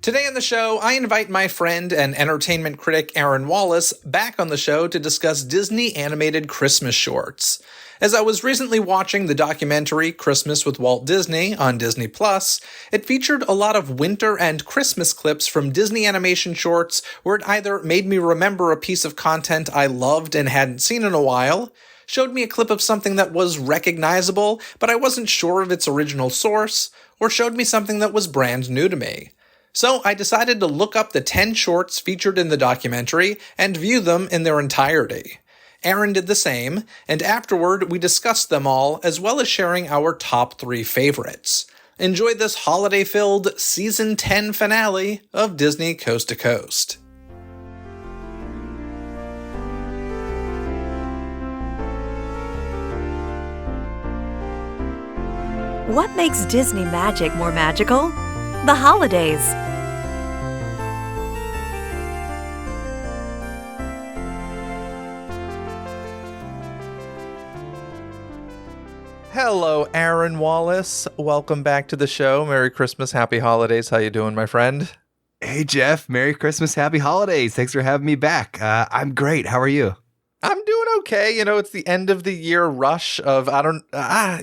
Today on the show, I invite my friend and entertainment critic Aaron Wallace back on the show to discuss Disney animated Christmas shorts. As I was recently watching the documentary Christmas with Walt Disney on Disney+, it featured a lot of winter and Christmas clips from Disney animation shorts where it either made me remember a piece of content I loved and hadn't seen in a while, showed me a clip of something that was recognizable, but I wasn't sure of its original source, or showed me something that was brand new to me. So I decided to look up the 10 shorts featured in the documentary and view them in their entirety. Aaron did the same, and afterward we discussed them all, as well as sharing our top 3 favorites. Enjoy this holiday-filled Season 10 finale of Disney Coast to Coast. What makes Disney magic more magical? The holidays. Hello, Aaron Wallace. Welcome back to the show. Merry Christmas, Happy Holidays. How you doing, my friend? Hey, Jeff. Merry Christmas, Happy Holidays. Thanks for having me back. I'm great. How are you? I'm doing okay. You know, it's the end of the year rush of,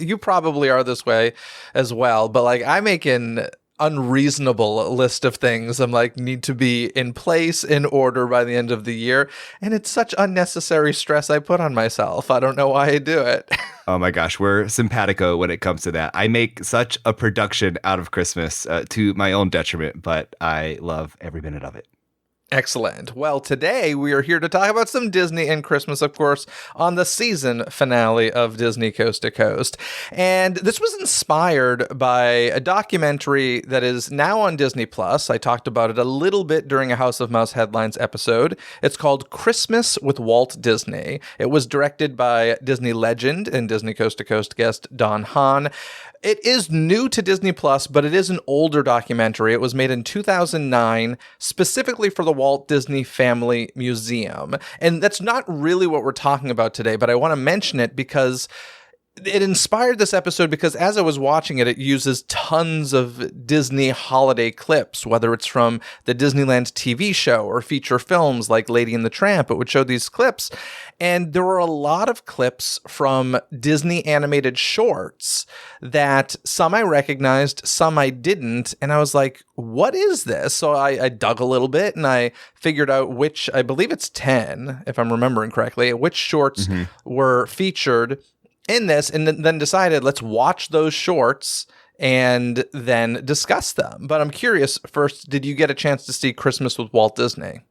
you probably are this way as well, but like I make an unreasonable list of things I'm like need to be in place, in order by the end of the year. And it's such unnecessary stress I put on myself. I don't know why I do it. Oh my gosh, we're simpatico when it comes to that. I make such a production out of Christmas to my own detriment, but I love every minute of it. Excellent. Well, today we are here to talk about some Disney and Christmas, of course, on the season finale of Disney Coast to Coast. And this was inspired by a documentary that is now on Disney+. I talked about it a little bit during a House of Mouse Headlines episode. It's called Christmas with Walt Disney. It was directed by Disney legend and Disney Coast to Coast guest Don Hahn. It is new to Disney+, but it is an older documentary. It was made in 2009, specifically for the Walt Disney Family Museum. And that's not really what we're talking about today, but I want to mention it because it inspired this episode because as I was watching it, it uses tons of Disney holiday clips, whether it's from the Disneyland TV show or feature films like Lady and the Tramp. It would show these clips. And there were a lot of clips from Disney animated shorts that some I recognized, some I didn't. And I was like, what is this? So I dug a little bit and I figured out which, I believe it's 10, if I'm remembering correctly, which shorts were featured in this, and then decided let's watch those shorts and then discuss them. But I'm curious, first, did you get a chance to see Christmas with Walt Disney?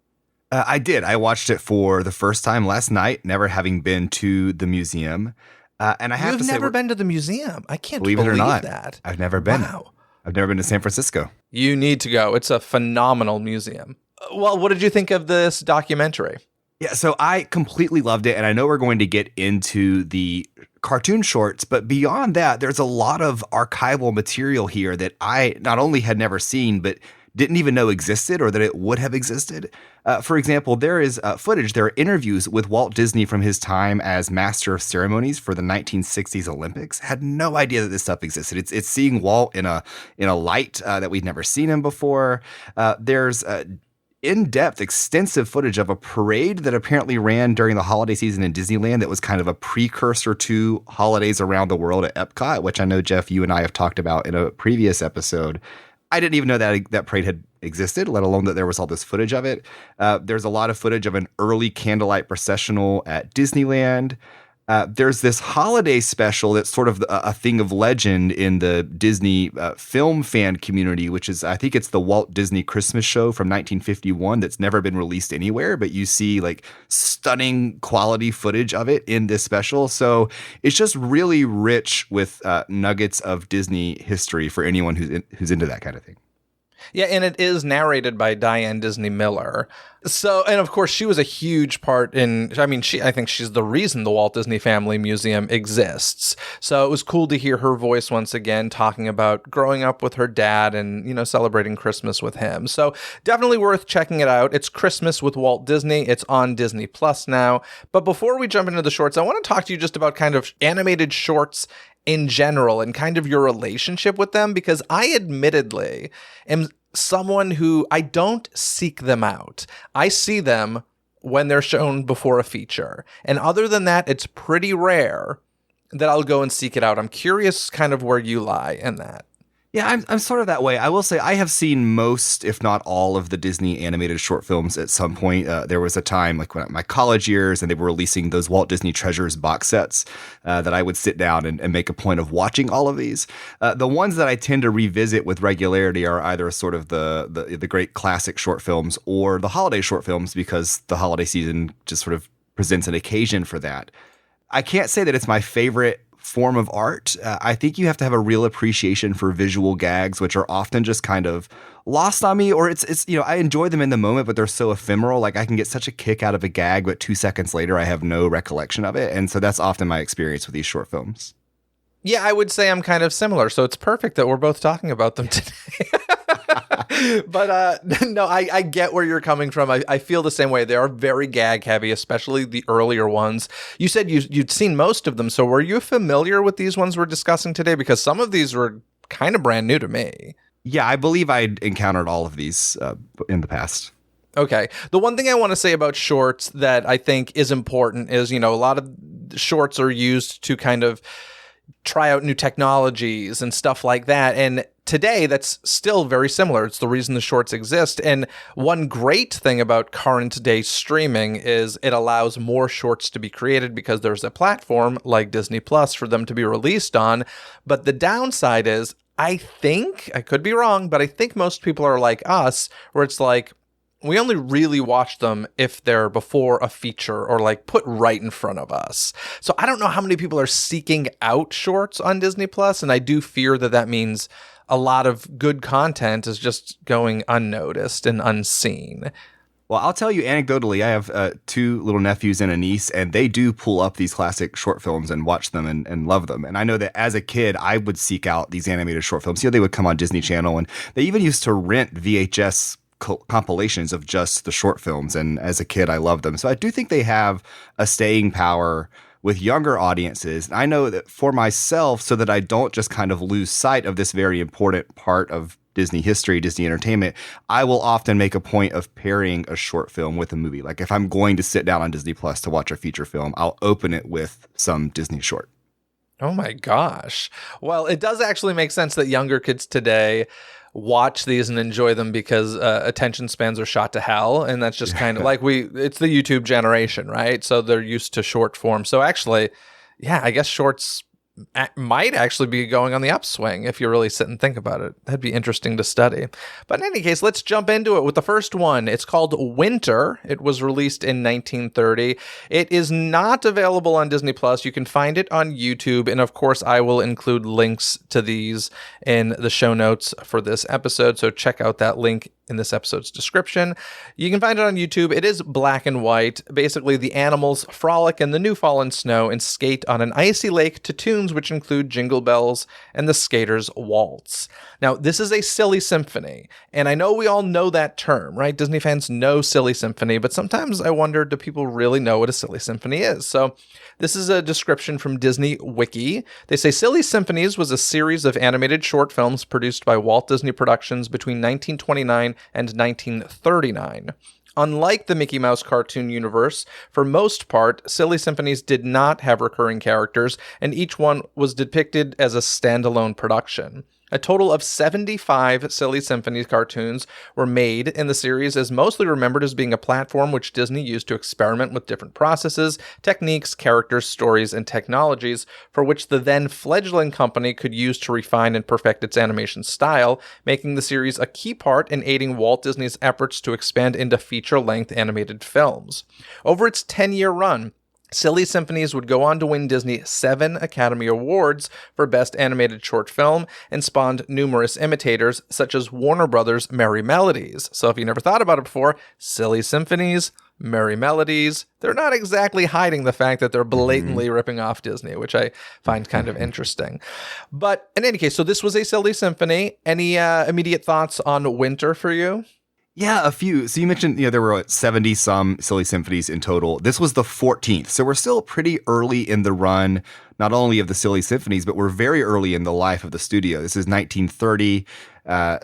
I did. I watched it for the first time last night, never having been to the museum. And I have to say, you've never been to the museum? I can't believe it or not, that. I've never been. Wow. I've never been to San Francisco. You need to go. It's a phenomenal museum. Well, what did you think of this documentary? Yeah, so I completely loved it, and I know we're going to get into the cartoon shorts, but beyond that, there's a lot of archival material here that I not only had never seen, but didn't even know existed or that it would have existed. For example, there is footage, there are interviews with Walt Disney from his time as Master of Ceremonies for the 1960s Olympics. Had no idea that this stuff existed. It's seeing Walt in a light that we'd never seen him before. There's in-depth, extensive footage of a parade that apparently ran during the holiday season in Disneyland that was kind of a precursor to holidays around the world at Epcot, which I know, Jeff, you and I have talked about in a previous episode. I didn't even know that parade had existed, let alone that there was all this footage of it. There's a lot of footage of an early candlelight processional at Disneyland. There's this holiday special that's sort of a thing of legend in the Disney film fan community, which is, I think it's the Walt Disney Christmas Show from 1951 that's never been released anywhere, but you see like stunning quality footage of it in this special. So it's just really rich with nuggets of Disney history for anyone who's into that kind of thing. Yeah, and it is narrated by Diane Disney Miller. So, and of course, she was a huge part in, I think she's the reason the Walt Disney Family Museum exists. So it was cool to hear her voice once again talking about growing up with her dad and, celebrating Christmas with him. So definitely worth checking it out. It's Christmas with Walt Disney. It's on Disney Plus now. But before we jump into the shorts, I want to talk to you just about kind of animated shorts in general and kind of your relationship with them, because I admittedly am someone who I don't seek them out. I see them when they're shown before a feature. And other than that, it's pretty rare that I'll go and seek it out. I'm curious kind of where you lie in that. Yeah, I'm sort of that way. I will say I have seen most, if not all, of the Disney animated short films at some point. There was a time, like when my college years, and they were releasing those Walt Disney Treasures box sets that I would sit down and make a point of watching all of these. The ones that I tend to revisit with regularity are either sort of the great classic short films or the holiday short films, because the holiday season just sort of presents an occasion for that. I can't say that it's my favorite form of art. I think you have to have a real appreciation for visual gags, which are often just kind of lost on me, or it's I enjoy them in the moment, but they're so ephemeral. Like I can get such a kick out of a gag, but 2 seconds later I have no recollection of it. And so that's often my experience with these short films. Yeah, I would say I'm kind of similar. So it's perfect that we're both talking about them today. But no, I get where you're coming from. I feel the same way. They are very gag heavy, especially the earlier ones. You said you'd seen most of them. So were you familiar with these ones we're discussing today? Because some of these were kind of brand new to me. Yeah, I believe I'd encountered all of these in the past. Okay. The one thing I want to say about shorts that I think is important is, a lot of shorts are used to kind of try out new technologies and stuff like that. And today, that's still very similar. It's the reason the shorts exist. And one great thing about current day streaming is it allows more shorts to be created because there's a platform like Disney Plus for them to be released on. But the downside is, I think, I could be wrong, but I think most people are like us, where it's like, we only really watch them if they're before a feature or like put right in front of us. So I don't know how many people are seeking out shorts on Disney Plus, and I do fear that means a lot of good content is just going unnoticed and unseen. Well, I'll tell you anecdotally, I have 2 little nephews and a niece, and they do pull up these classic short films and watch them and love them. And I know that as a kid, I would seek out these animated short films. They would come on Disney Channel, and they even used to rent VHS compilations of just the short films. And as a kid, I loved them. So I do think they have a staying power with younger audiences. And I know that for myself, so that I don't just kind of lose sight of this very important part of Disney history, Disney entertainment, I will often make a point of pairing a short film with a movie. Like if I'm going to sit down on Disney Plus to watch a feature film, I'll open it with some Disney short. Oh my gosh. Well, it does actually make sense that younger kids today watch these and enjoy them because attention spans are shot to hell. And that's just kind of like it's the YouTube generation, right? So they're used to short form. So actually, yeah, I guess shorts might actually be going on the upswing if you really sit and think about it. That'd be interesting to study. But in any case, let's jump into it with the first one. It's called Winter. It was released in 1930. It is not available on Disney Plus. You can find it on YouTube. And of course, I will include links to these in the show notes for this episode. So check out that link in this episode's description. You can find it on YouTube. It is black and white. Basically, the animals frolic in the new fallen snow and skate on an icy lake to tunes which include Jingle Bells and the Skater's Waltz. Now, this is a silly symphony, and I know we all know that term, right? Disney fans know silly symphony, but sometimes I wonder, do people really know what a silly symphony is? So this is a description from Disney Wiki. They say Silly Symphonies was a series of animated short films produced by Walt Disney Productions between 1929 and 1939. Unlike the Mickey Mouse cartoon universe, for most part, Silly Symphonies did not have recurring characters, and each one was depicted as a standalone production. A total of 75 Silly Symphonies cartoons were made, and the series is mostly remembered as being a platform which Disney used to experiment with different processes, techniques, characters, stories, and technologies for which the then fledgling company could use to refine and perfect its animation style, making the series a key part in aiding Walt Disney's efforts to expand into feature-length animated films. Over its 10-year run, Silly Symphonies would go on to win Disney 7 Academy Awards for Best Animated Short Film and spawned numerous imitators, such as Warner Brothers' Merry Melodies. So if you never thought about it before, Silly Symphonies, Merry Melodies, they're not exactly hiding the fact that they're blatantly ripping off Disney, which I find kind of interesting. But in any case, so this was a Silly Symphony. Any immediate thoughts on Winter for you? Yeah, a few. So you mentioned, there were 70 some silly symphonies in total. This was the 14th. So we're still pretty early in the run, not only of the silly symphonies, but we're very early in the life of the studio. This is 1930.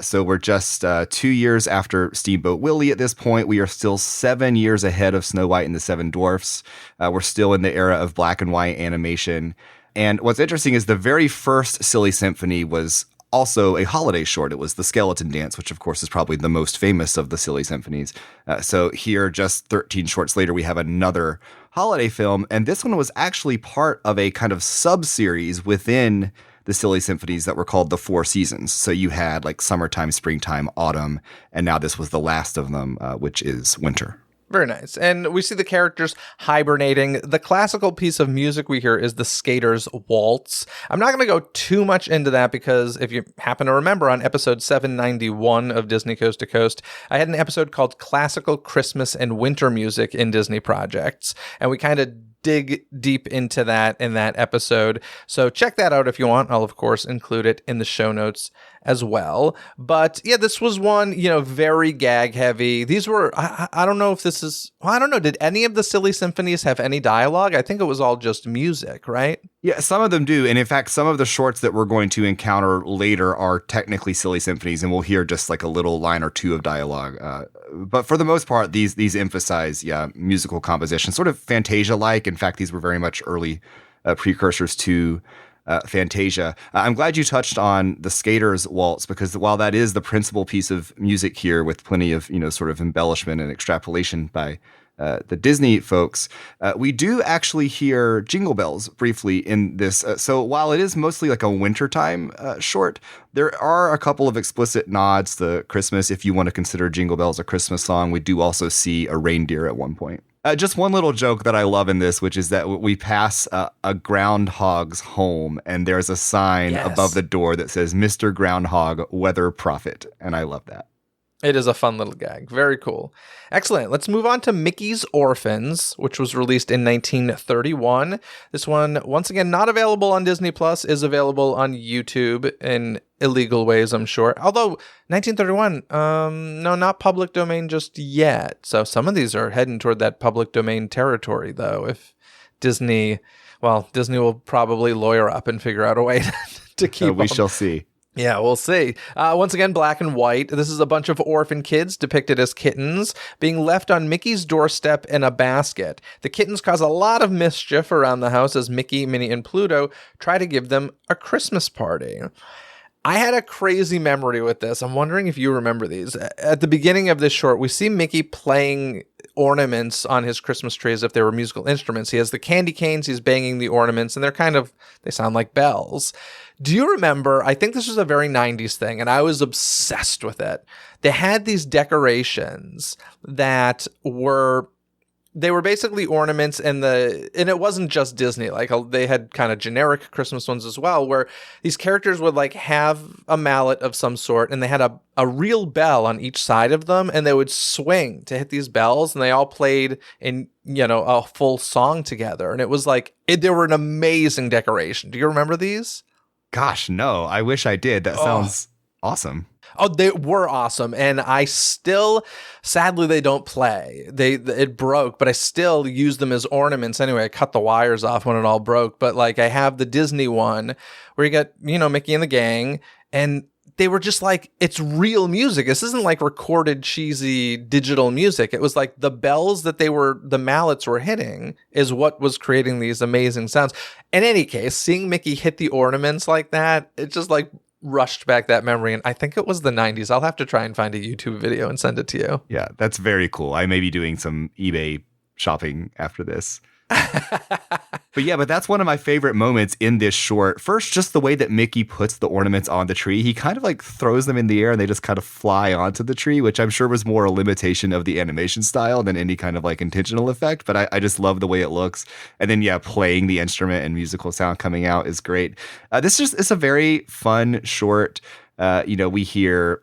So we're just 2 years after Steamboat Willie at this point. We are still 7 years ahead of Snow White and the Seven Dwarfs. We're still in the era of black and white animation. And what's interesting is the very first silly symphony was also a holiday short. It was The Skeleton Dance, which of course is probably the most famous of the silly symphonies. So here, just 13 shorts later, we have another holiday film. And this one was actually part of a kind of sub-series within the silly symphonies that were called the Four Seasons. So you had like summertime, springtime, autumn, and now this was the last of them, which is winter. Very nice. And we see the characters hibernating. The classical piece of music we hear is the Skater's Waltz. I'm not going to go too much into that because if you happen to remember on episode 791 of Disney Coast to Coast, I had an episode called Classical Christmas and Winter Music in Disney Projects. And we kind of dig deep into that in that episode. So check that out if you want. I'll, of course, include it in the show notes as well. But yeah, this was one, very gag heavy. These were, I don't know if this is, I don't know. Did any of the silly symphonies have any dialogue? I think it was all just music, right? Yeah, some of them do. And in fact, some of the shorts that we're going to encounter later are technically silly symphonies, and we'll hear just like a little line or two of dialogue. But for the most part, these emphasize, musical composition, sort of Fantasia-like. In fact, these were very much early precursors to Fantasia. I'm glad you touched on the Skater's Waltz, because while that is the principal piece of music here with plenty of, sort of embellishment and extrapolation by the Disney folks, we do actually hear Jingle Bells briefly in this. So while it is mostly like a wintertime short, there are a couple of explicit nods to Christmas. If you want to consider Jingle Bells a Christmas song, we do also see a reindeer at one point. Just one little joke that I love in this, which is that we pass a groundhog's home, and there's a sign above the door that says, Mr. Groundhog, Weather Prophet. And I love that. It is a fun little gag. Very cool. Excellent. Let's move on to Mickey's Orphans, which was released in 1931. This one, once again, not available on Disney Plus, is available on YouTube in illegal ways, I'm sure. Although 1931, no, not public domain just yet. So some of these are heading toward that public domain territory, though. If Disney will probably lawyer up and figure out a way to keep We shall see. Yeah, we'll see. Once again, black and white. This is a bunch of orphan kids depicted as kittens being left on Mickey's doorstep in a basket. The kittens cause a lot of mischief around the house as Mickey, Minnie, and Pluto try to give them a Christmas party. I had a crazy memory with this. I'm wondering if you remember these. At the beginning of this short, we see Mickey playing ornaments on his Christmas tree as if they were musical instruments. He has the candy canes, he's banging the ornaments, and they sound like bells. Do you remember, I think this was a very 90s thing, and I was obsessed with it. They had these decorations that were basically ornaments, and it wasn't just Disney. Like they had kind of generic Christmas ones as well, where these characters would like have a mallet of some sort, and they had a real bell on each side of them, and they would swing to hit these bells, and they all played in a full song together. And it was like they were an amazing decoration. Do you remember these? Gosh, no. I wish I did. That sounds awesome. Oh, they were awesome, and I still, sadly, they don't play. It broke, but I still use them as ornaments anyway. I cut the wires off when it all broke, but like I have the Disney one where you got Mickey and the gang, and they were just like, it's real music. This isn't like recorded cheesy digital music. It was like the bells that the mallets were hitting is what was creating these amazing sounds. In any case, seeing Mickey hit the ornaments like that, it just like rushed back that memory. And I think it was the 90s. I'll have to try and find a YouTube video and send it to you. Yeah, that's very cool. I may be doing some eBay shopping after this. But that's one of my favorite moments in this short. First, just the way that Mickey puts the ornaments on the tree. He kind of like throws them in the air and they just kind of fly onto the tree, which I'm sure was more a limitation of the animation style than any kind of like intentional effect. But I just love the way it looks. And then, playing the instrument and musical sound coming out is great. It's a very fun short. We hear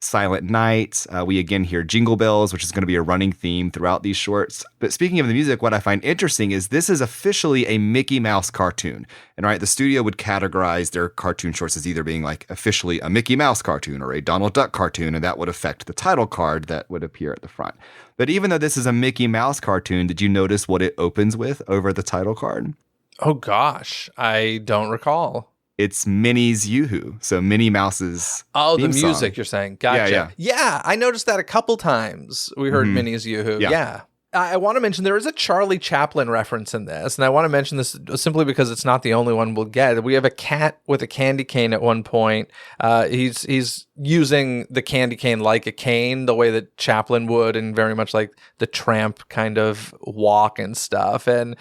Silent Night. We again hear Jingle Bells, which is going to be a running theme throughout these shorts. But speaking of the music, what I find interesting is this is officially a Mickey Mouse cartoon. And right, the studio would categorize their cartoon shorts as either being like officially a Mickey Mouse cartoon or a Donald Duck cartoon, and that would affect the title card that would appear at the front. But even though this is a Mickey Mouse cartoon, did you notice what it opens with over the title card? Oh gosh, I don't recall. It's Minnie's Yoo-Hoo, so Minnie Mouse's the theme music song. you're saying. Gotcha. Yeah, I noticed that a couple times. We heard Minnie's Yoo-Hoo. Yeah. I want to mention there is a Charlie Chaplin reference in this, and I want to mention this simply because it's not the only one we'll get. We have a cat with a candy cane at one point. He's using the candy cane like a cane, the way that Chaplin would, and very much like the tramp kind of walk and stuff. And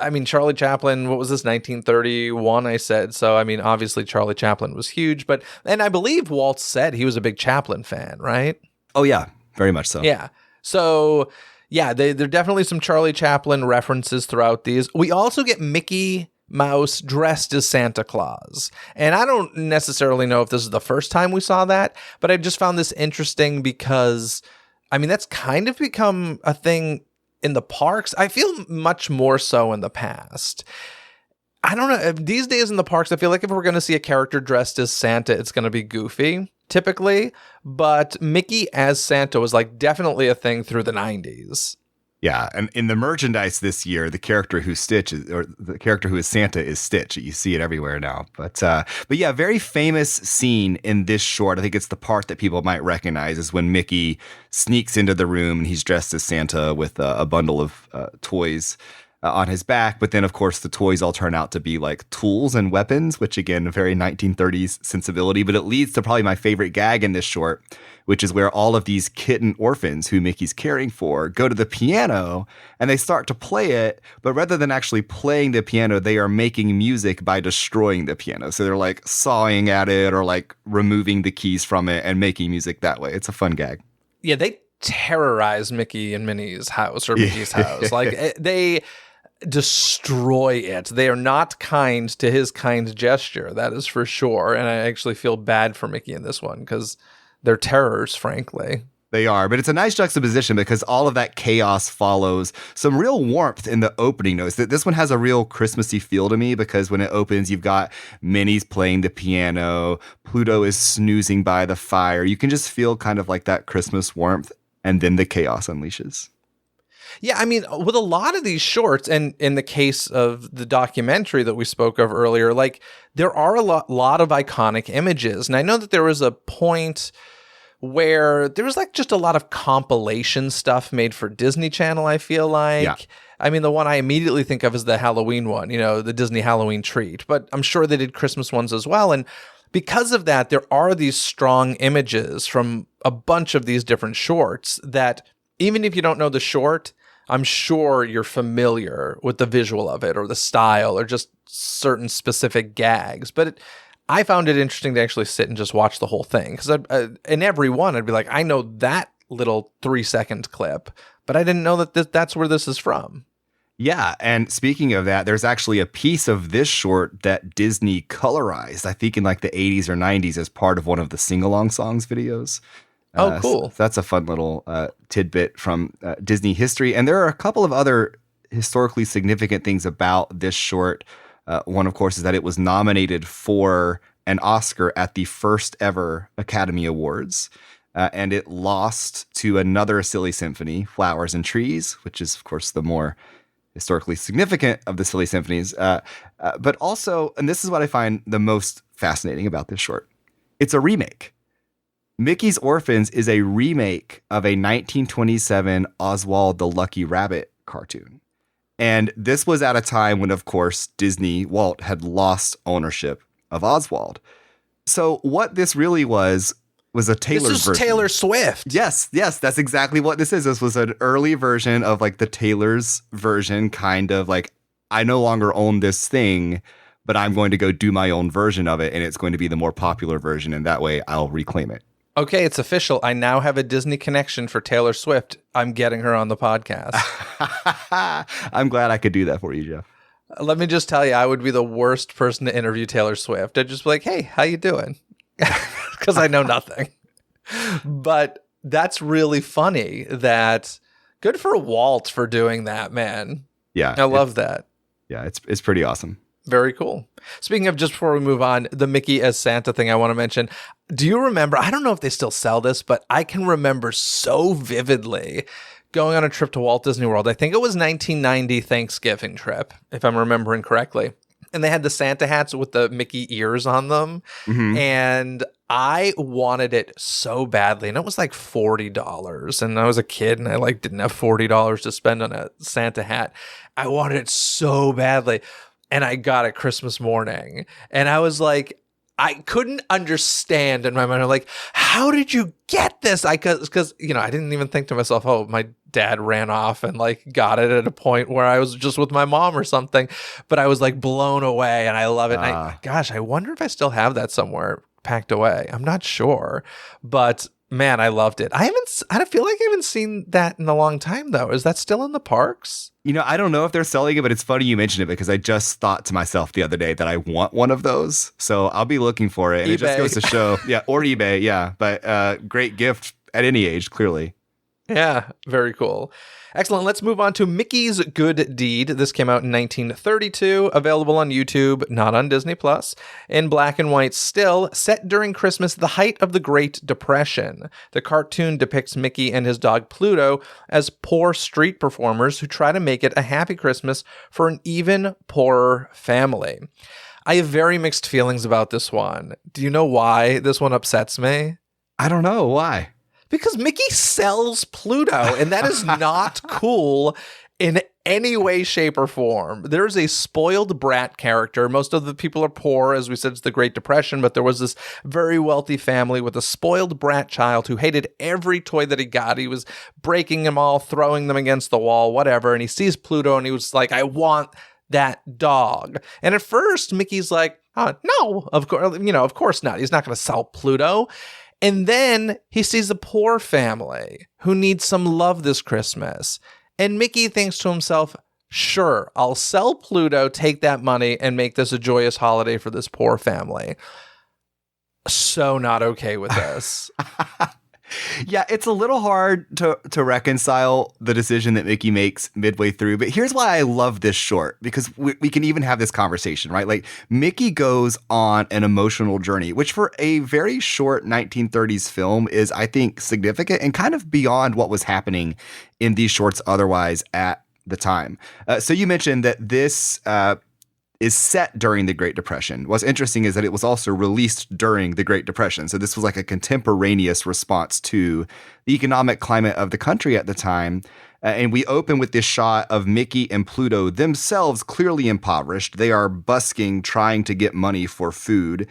I mean, Charlie Chaplin, what was this, 1931, I said. So, I mean, obviously Charlie Chaplin was huge, and I believe Walt said he was a big Chaplin fan, right? Oh, yeah, very much so. Yeah. So, yeah, there are definitely some Charlie Chaplin references throughout these. We also get Mickey Mouse dressed as Santa Claus. And I don't necessarily know if this is the first time we saw that, but I just found this interesting because, I mean, that's kind of become a thing in the parks. I feel much more so in the past. I don't know. These days in the parks, I feel like if we're going to see a character dressed as Santa, it's going to be Goofy, typically. But Mickey as Santa was like definitely a thing through the 90s. Yeah, and in the merchandise this year, the character who is Santa is Stitch. You see it everywhere now. But yeah, very famous scene in this short. I think it's the part that people might recognize is when Mickey sneaks into the room and he's dressed as Santa with a bundle of toys on his back. But then, of course, the toys all turn out to be like tools and weapons, which again, a very 1930s sensibility. But it leads to probably my favorite gag in this short, which is where all of these kitten orphans who Mickey's caring for go to the piano and they start to play it. But rather than actually playing the piano, they are making music by destroying the piano. So they're like sawing at it or like removing the keys from it and making music that way. It's a fun gag. Yeah, they terrorize Mickey and Minnie's house or Mickey's house. Like they destroy it. They are not kind to his kind gesture. That is for sure. And I actually feel bad for Mickey in this one because they're terrors, frankly. They are, but it's a nice juxtaposition because all of that chaos follows some real warmth in the opening notes. This one has a real Christmassy feel to me because when it opens, you've got Minnie's playing the piano, Pluto is snoozing by the fire. You can just feel kind of like that Christmas warmth, and then the chaos unleashes. Yeah, I mean, with a lot of these shorts, and in the case of the documentary that we spoke of earlier, like there are a lot of iconic images. And I know that there was a point where there was like just a lot of compilation stuff made for Disney Channel, I feel like. Yeah. I mean, the one I immediately think of is the Halloween one, the Disney Halloween Treat. But I'm sure they did Christmas ones as well. And because of that, there are these strong images from a bunch of these different shorts that even if you don't know the short, I'm sure you're familiar with the visual of it or the style or just certain specific gags. But I found it interesting to actually sit and just watch the whole thing because in every one, I'd be like, I know that little 3-second clip, but I didn't know that that's where this is from. Yeah, and speaking of that, there's actually a piece of this short that Disney colorized, I think in like the 80s or 90s as part of one of the sing-along songs videos. Oh, cool. So that's a fun little tidbit from Disney history. And there are a couple of other historically significant things about this short. One, of course, is that it was nominated for an Oscar at the first ever Academy Awards. And it lost to another silly symphony, Flowers and Trees, which is, of course, the more historically significant of the silly symphonies. But also, and this is what I find the most fascinating about this short, it's a remake. Mickey's Orphans is a remake of a 1927 Oswald the Lucky Rabbit cartoon. And this was at a time when, of course, Walt had lost ownership of Oswald. So what this really was a Taylor's version. This is Taylor Swift. Yes, that's exactly what this is. This was an early version of like the Taylor's version, kind of like, I no longer own this thing, but I'm going to go do my own version of it, and it's going to be the more popular version, and that way I'll reclaim it. Okay, it's official. I now have a Disney connection for Taylor Swift. I'm getting her on the podcast. I'm glad I could do that for you, Jeff. Let me just tell you, I would be the worst person to interview Taylor Swift. I'd just be like, hey, how you doing? Because I know nothing. But that's really funny. That good for Walt for doing that, man. Yeah. I love that. Yeah, it's pretty awesome. Very cool. Speaking of, just before we move on, the Mickey as Santa thing I want to mention. Do you remember, I don't know if they still sell this, but I can remember so vividly going on a trip to Walt Disney World. I think it was 1990 Thanksgiving trip, if I'm remembering correctly. And they had the Santa hats with the Mickey ears on them. Mm-hmm. And I wanted it so badly. And it was like $40. And I was a kid and I didn't have $40 to spend on a Santa hat. I wanted it so badly. And I got it Christmas morning. And I was like, I couldn't understand in my mind. I'm like, how did you get this? Because I didn't even think to myself, oh, my dad ran off and got it at a point where I was just with my mom or something. But I was blown away, and I love it. And I wonder if I still have that somewhere packed away. I'm not sure, but man, I loved it. I don't feel like I haven't seen that in a long time though. Is that still in the parks? I don't know if they're selling it, but it's funny you mentioned it because I just thought to myself the other day that I want one of those. So I'll be looking for it. And eBay. It just goes to show, or eBay, yeah. But great gift at any age, clearly. Yeah, very cool. Excellent. Let's move on to Mickey's Good Deed. This came out in 1932, available on YouTube, not on Disney Plus, in black and white still, set during Christmas, the height of the Great Depression. The cartoon depicts Mickey and his dog Pluto as poor street performers who try to make it a happy Christmas for an even poorer family. I have very mixed feelings about this one. Do you know why this one upsets me? I don't know. Why? Because Mickey sells Pluto, and that is not cool in any way, shape, or form. There's a spoiled brat character. Most of the people are poor. As we said, it's the Great Depression, but there was this very wealthy family with a spoiled brat child who hated every toy that he got. He was breaking them all, throwing them against the wall, whatever, and he sees Pluto, and he was like, I want that dog. And at first, Mickey's like, oh, no, of course not. He's not going to sell Pluto. And then he sees a poor family who needs some love this Christmas. And Mickey thinks to himself, sure, I'll sell Pluto, take that money, and make this a joyous holiday for this poor family. So not okay with this. Yeah, it's a little hard to reconcile the decision that Mickey makes midway through. But here's why I love this short, because we can even have this conversation, right? Mickey goes on an emotional journey, which for a very short 1930s film is, I think, significant and kind of beyond what was happening in these shorts otherwise at the time. So you mentioned that this is set during the Great Depression. What's interesting is that it was also released during the Great Depression. So this was a contemporaneous response to the economic climate of the country at the time. And we open with this shot of Mickey and Pluto themselves clearly impoverished. They are busking, trying to get money for food.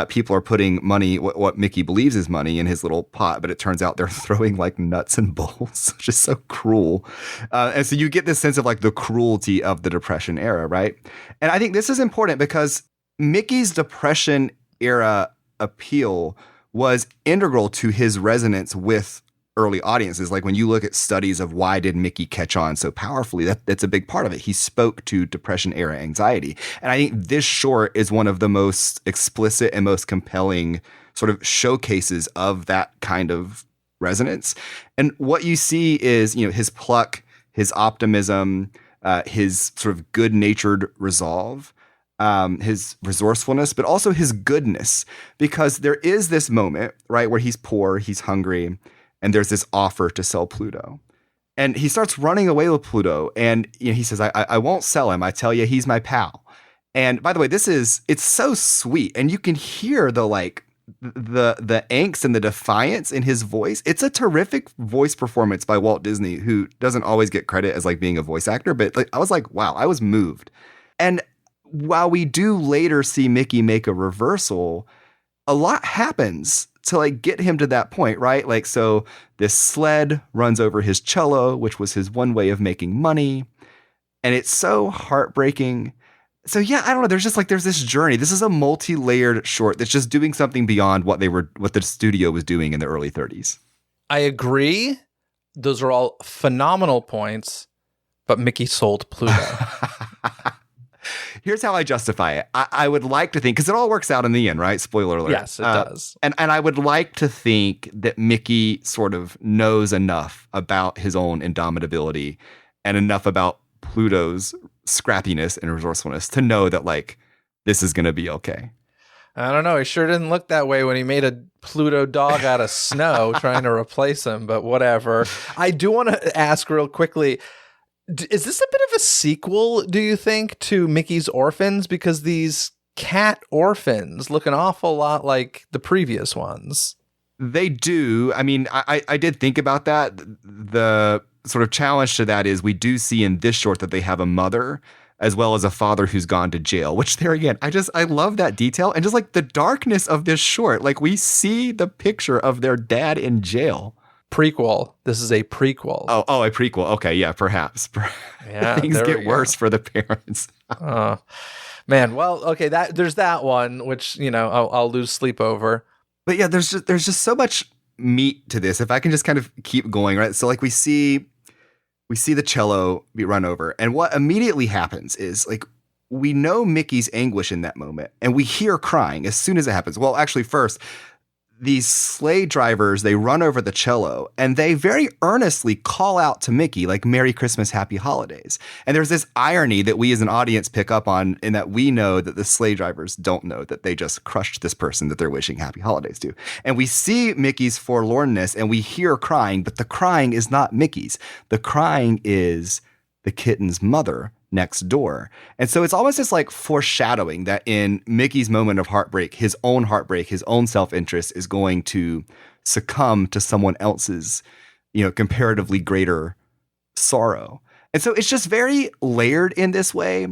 People are putting money, what Mickey believes is money, in his little pot, but it turns out they're throwing nuts and bowls, which is so cruel. And so you get this sense of the cruelty of the Depression era, right? And I think this is important because Mickey's Depression era appeal was integral to his resonance with early audiences. When you look at studies of why did Mickey catch on so powerfully, that's a big part of it. He spoke to Depression era anxiety. And I think this short is one of the most explicit and most compelling sort of showcases of that kind of resonance. And what you see is, his pluck, his optimism, his sort of good-natured resolve, his resourcefulness, but also his goodness, because there is this moment, right, where he's poor, he's hungry, and there's this offer to sell Pluto. And he starts running away with Pluto. And he says, I won't sell him. I tell you, he's my pal. And by the way, it's so sweet. And you can hear the angst and the defiance in his voice. It's a terrific voice performance by Walt Disney, who doesn't always get credit as being a voice actor. But I was wow, I was moved. And while we do later see Mickey make a reversal, a lot happens to get him to that point, right? So this sled runs over his cello, which was his one way of making money. And it's so heartbreaking. So yeah, I don't know. There's just there's this journey. This is a multi-layered short that's just doing something beyond what the studio was doing in the early 30s. I agree. Those are all phenomenal points, but Mickey sold Pluto. Here's how I justify it. I would like to think, because it all works out in the end, right? Spoiler alert. Yes, it does. And I would like to think that Mickey sort of knows enough about his own indomitability and enough about Pluto's scrappiness and resourcefulness to know that, like, this is going to be okay. I don't know. He sure didn't look that way when he made a Pluto dog out of snow trying to replace him, but whatever. I do want to ask real quickly, is this a bit of a sequel, do you think, to Mickey's Orphans? Because these cat orphans look an awful lot like the previous ones. They do. I mean, I did think about that. The sort of challenge to that is we do see in this short that they have a mother as well as a father who's gone to jail, which there again, I love that detail. And just like the darkness of this short, like we see the picture of their dad in jail. Prequel. This is a prequel. Oh, a prequel. Okay, yeah, perhaps. Yeah, things get worse for the parents. Man, well, okay, there's that one, which, I'll lose sleep over. But yeah, there's just so much meat to this. If I can just kind of keep going, right? So like we see the cello be run over, and what immediately happens is like we know Mickey's anguish in that moment, and we hear crying as soon as it happens. Well, actually, first, these sleigh drivers, they run over the cello and they very earnestly call out to Mickey, like, Merry Christmas, Happy Holidays. And there's this irony that we as an audience pick up on, in that we know that the sleigh drivers don't know that they just crushed this person that they're wishing Happy Holidays to. And we see Mickey's forlornness and we hear crying, but the crying is not Mickey's. The crying is the kitten's mother next door. And so it's almost just like foreshadowing that in Mickey's moment of heartbreak, his own self-interest is going to succumb to someone else's, comparatively greater sorrow. And so it's just very layered in this way.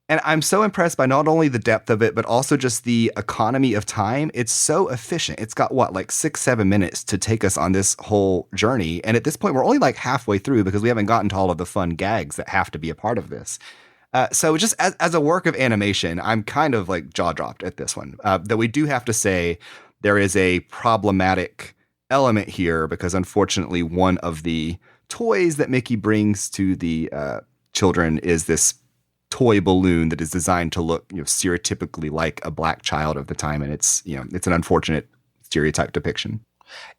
And I'm so impressed by not only the depth of it, but also just the economy of time. It's so efficient. It's got 6-7 minutes to take us on this whole journey. And at this point, we're only like halfway through because we haven't gotten to all of the fun gags that have to be a part of this. So just as a work of animation, I'm kind of like jaw dropped at this one. That we do have to say there is a problematic element here because unfortunately one of the toys that Mickey brings to the children is this toy balloon that is designed to look, stereotypically like a black child of the time. And it's an unfortunate stereotype depiction.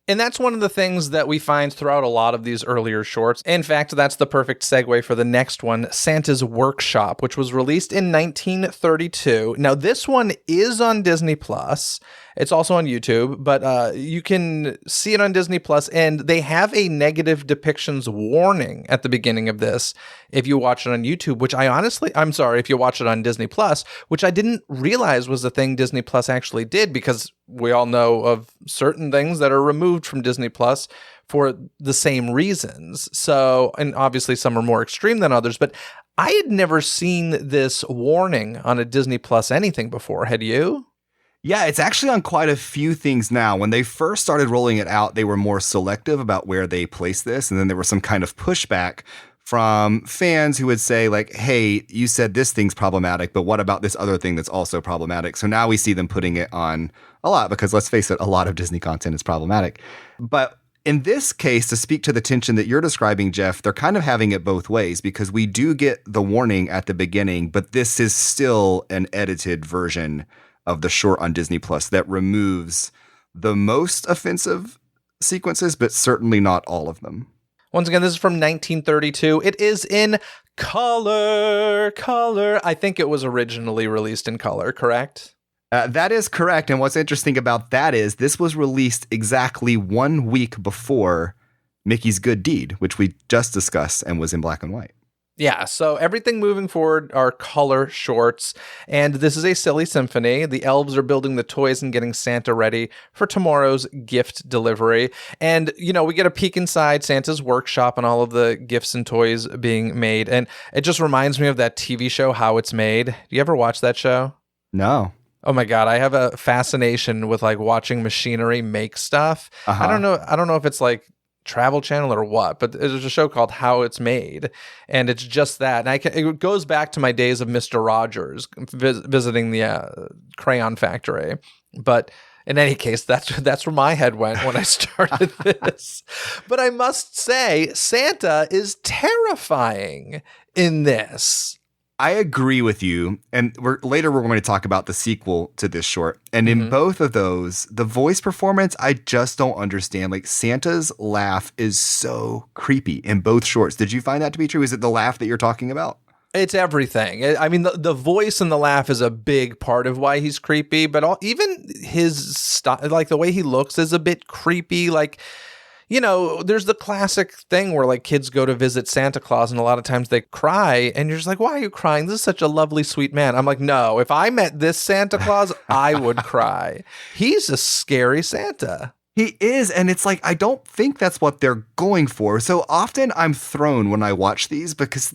And that's one of the things that we find throughout a lot of these earlier shorts. In fact, that's the perfect segue for the next one, Santa's Workshop, which was released in 1932. Now, this one is on Disney Plus. It's also on YouTube, but you can see it on Disney Plus, and they have a negative depictions warning at the beginning of this if you watch it on YouTube, which if you watch it on Disney Plus, which I didn't realize was a thing Disney Plus actually did, because we all know of certain things that are removed from Disney Plus for the same reasons. So, and obviously some are more extreme than others, but I had never seen this warning on a Disney Plus anything before. Had you? Yeah, it's actually on quite a few things now. When they first started rolling it out, they were more selective about where they placed this. And then there was some kind of pushback from fans who would say, like, hey, you said this thing's problematic, but what about this other thing that's also problematic? So now we see them putting it on a lot because, let's face it, a lot of Disney content is problematic. But in this case, to speak to the tension that you're describing, Jeff, they're kind of having it both ways because we do get the warning at the beginning, but this is still an edited version of the short on Disney Plus that removes the most offensive sequences, but certainly not all of them. Once again, this is from 1932. It is in color. I think it was originally released in color, correct? That is correct. And what's interesting about that is this was released exactly 1 week before Mickey's Good Deed, which we just discussed and was in black and white. Yeah, so everything moving forward are color shorts, and this is a silly symphony. The elves are building the toys and getting Santa ready for tomorrow's gift delivery. And, we get a peek inside Santa's workshop and all of the gifts and toys being made. And it just reminds me of that TV show, How It's Made. Do you ever watch that show? No. Oh my God, I have a fascination with watching machinery make stuff. Uh-huh. I don't know if it's Travel Channel or what, but there's a show called How It's Made, and it's just that. And it goes back to my days of Mr. Rogers visiting the crayon factory. But in any case, that's where my head went when I started this. But I must say, Santa is terrifying in this. I agree with you. And later we're going to talk about the sequel to this short. And in Mhm. both of those, the voice performance, I just don't understand. Like Santa's laugh is so creepy in both shorts. Did you find that to be true? Is it the laugh that you're talking about? It's everything. I mean, the voice and the laugh is a big part of why he's creepy, but even his style, like the way he looks is a bit creepy. Like, there's the classic thing where like kids go to visit Santa Claus and a lot of times they cry and you're just like, why are you crying? This is such a lovely, sweet man. I'm like, no, if I met this Santa Claus, I would cry. He's a scary Santa. He is, and it's like I don't think that's what they're going for. So often I'm thrown when I watch these because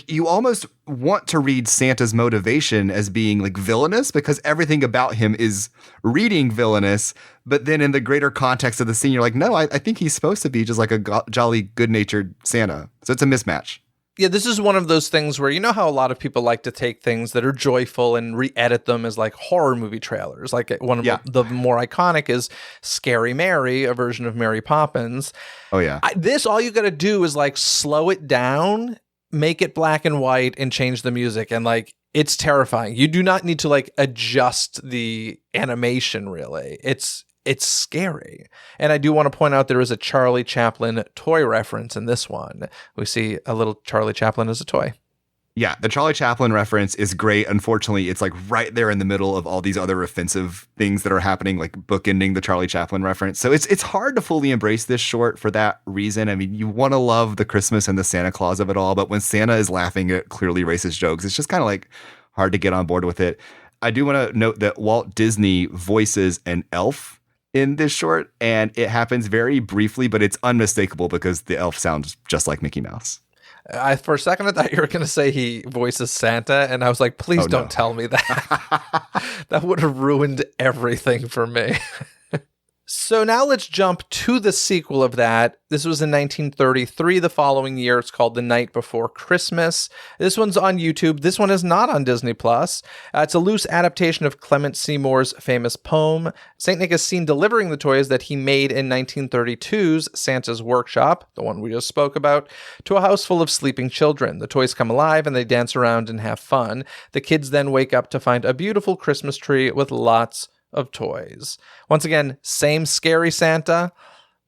you almost want to read Santa's motivation as being like villainous because everything about him is reading villainous. But then in the greater context of the scene, you're like, no, I think he's supposed to be just like a jolly, good-natured Santa. So it's a mismatch. Yeah, this is one of those things where you know how a lot of people like to take things that are joyful and re-edit them as like horror movie trailers. Like one of the more iconic is Scary Mary, a version of Mary Poppins. Oh yeah. All you got to do is like slow it down, make it black and white, and change the music, and like it's terrifying. You do not need to like adjust the animation really. It's scary. And I do want to point out there is a Charlie Chaplin toy reference in this one. We see a little Charlie Chaplin as a toy. Yeah, the Charlie Chaplin reference is great. Unfortunately, it's like right there in the middle of all these other offensive things that are happening, like bookending the Charlie Chaplin reference. So it's hard to fully embrace this short for that reason. I mean, you want to love the Christmas and the Santa Claus of it all, but when Santa is laughing at clearly racist jokes, it's just kind of like hard to get on board with it. I do want to note that Walt Disney voices an elf in this short, and it happens very briefly, but it's unmistakable because the elf sounds just like Mickey Mouse. For a second, I thought you were going to say he voices Santa, and I was like, please don't tell me that. That would have ruined everything for me. So now let's jump to the sequel of that. This was in 1933, the following year. It's called The Night Before Christmas. This one's on YouTube. This one is not on Disney+. It's a loose adaptation of Clement Seymour's famous poem. St. Nick is seen delivering the toys that he made in 1932's Santa's Workshop, the one we just spoke about, to a house full of sleeping children. The toys come alive and they dance around and have fun. The kids then wake up to find a beautiful Christmas tree with lots of toys. Once again, same scary Santa.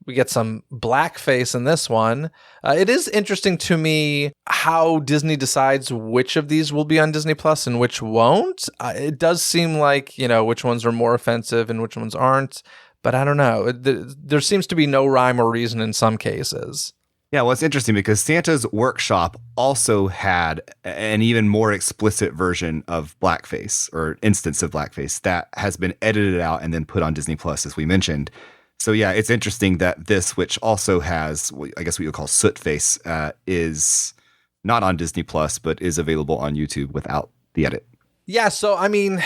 We get some blackface in this one. It is interesting to me how Disney decides which of these will be on Disney Plus and which won't. It does seem like, which ones are more offensive and which ones aren't. But I don't know. There seems to be no rhyme or reason in some cases. Yeah, well, it's interesting because Santa's Workshop also had an even more explicit version of blackface or instance of blackface that has been edited out and then put on Disney Plus, as we mentioned. So yeah, it's interesting that this, which also has, I guess what you would call soot face, is not on Disney Plus, but is available on YouTube without the edit. Yeah, so I mean,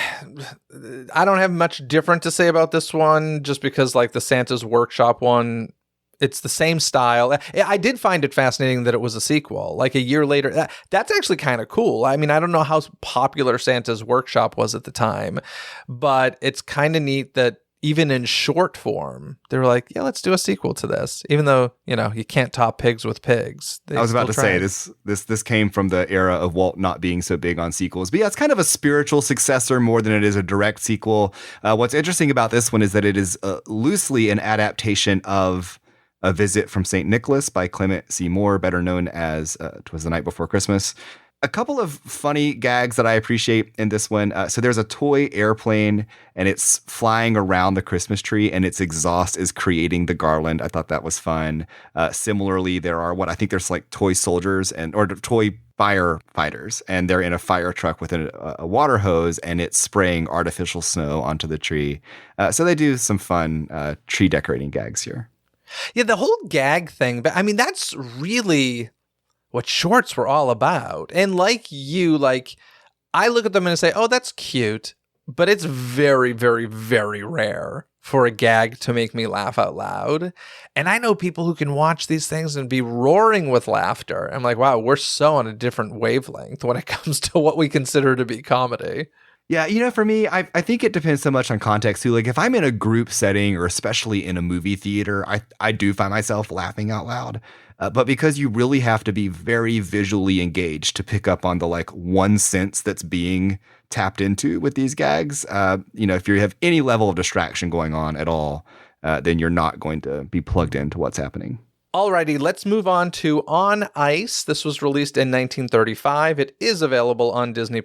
I don't have much different to say about this one, just because like the Santa's Workshop one, it's the same style. I did find it fascinating that it was a sequel. Like a year later, that's actually kind of cool. I mean, I don't know how popular Santa's Workshop was at the time, but it's kind of neat that even in short form, they were like, yeah, let's do a sequel to this. Even though, you can't top Pigs with Pigs. I was about to say, this came from the era of Walt not being so big on sequels. But yeah, it's kind of a spiritual successor more than it is a direct sequel. What's interesting about this one is that it is loosely an adaptation of A Visit from St. Nicholas by Clement Seymour, better known as 'Twas the Night Before Christmas. A couple of funny gags that I appreciate in this one. So there's a toy airplane and it's flying around the Christmas tree and its exhaust is creating the garland. I thought that was fun. Similarly, there are I think there's like toy soldiers or toy firefighters, and they're in a fire truck with a water hose and it's spraying artificial snow onto the tree. So they do some fun tree decorating gags here. Yeah, the whole gag thing, but I mean, that's really what shorts were all about. And like you, I look at them and say, oh, that's cute, but it's very, very, very rare for a gag to make me laugh out loud. And I know people who can watch these things and be roaring with laughter. I'm like, wow, we're so on a different wavelength when it comes to what we consider to be comedy. Yeah, for me, I think it depends so much on context too. Like if I'm in a group setting or especially in a movie theater, I do find myself laughing out loud. But because you really have to be very visually engaged to pick up on the like one sense that's being tapped into with these gags, if you have any level of distraction going on at all, then you're not going to be plugged into what's happening. Alrighty, let's move on to On Ice. This was released in 1935. It is available on Disney+.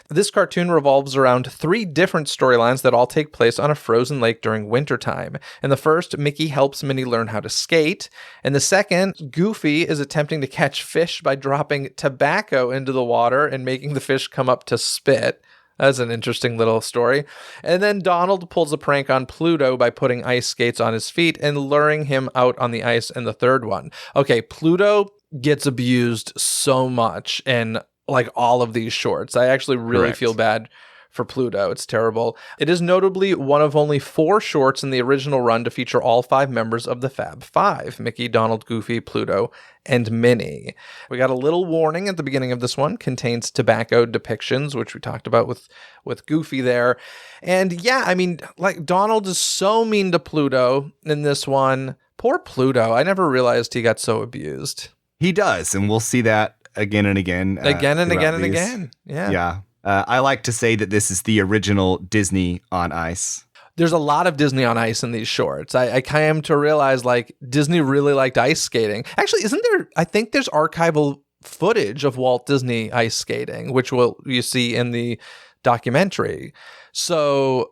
This cartoon revolves around 3 different storylines that all take place on a frozen lake during wintertime. In the first, Mickey helps Minnie learn how to skate. In the second, Goofy is attempting to catch fish by dropping tobacco into the water and making the fish come up to spit. That's an interesting little story. And then Donald pulls a prank on Pluto by putting ice skates on his feet and luring him out on the ice in the third one. Okay, Pluto gets abused so much in like all of these shorts. I actually really Correct. feel bad for Pluto. It's terrible. It is notably one of only 4 shorts in the original run to feature all 5 members of the Fab Five: Mickey, Donald, Goofy, Pluto, and Minnie. We got a little warning at the beginning of this one, contains tobacco depictions, which we talked about with Goofy there. And yeah, I mean, like Donald is so mean to Pluto in this one. Poor Pluto. I never realized he got so abused. He does, and we'll see that again and again. Again and again and these. again. Yeah. Yeah. I like to say that this is the original Disney on Ice. There's a lot of Disney on Ice in these shorts. I came to realize like Disney really liked ice skating. Actually, isn't there? I think there's archival footage of Walt Disney ice skating, which you see in the documentary. So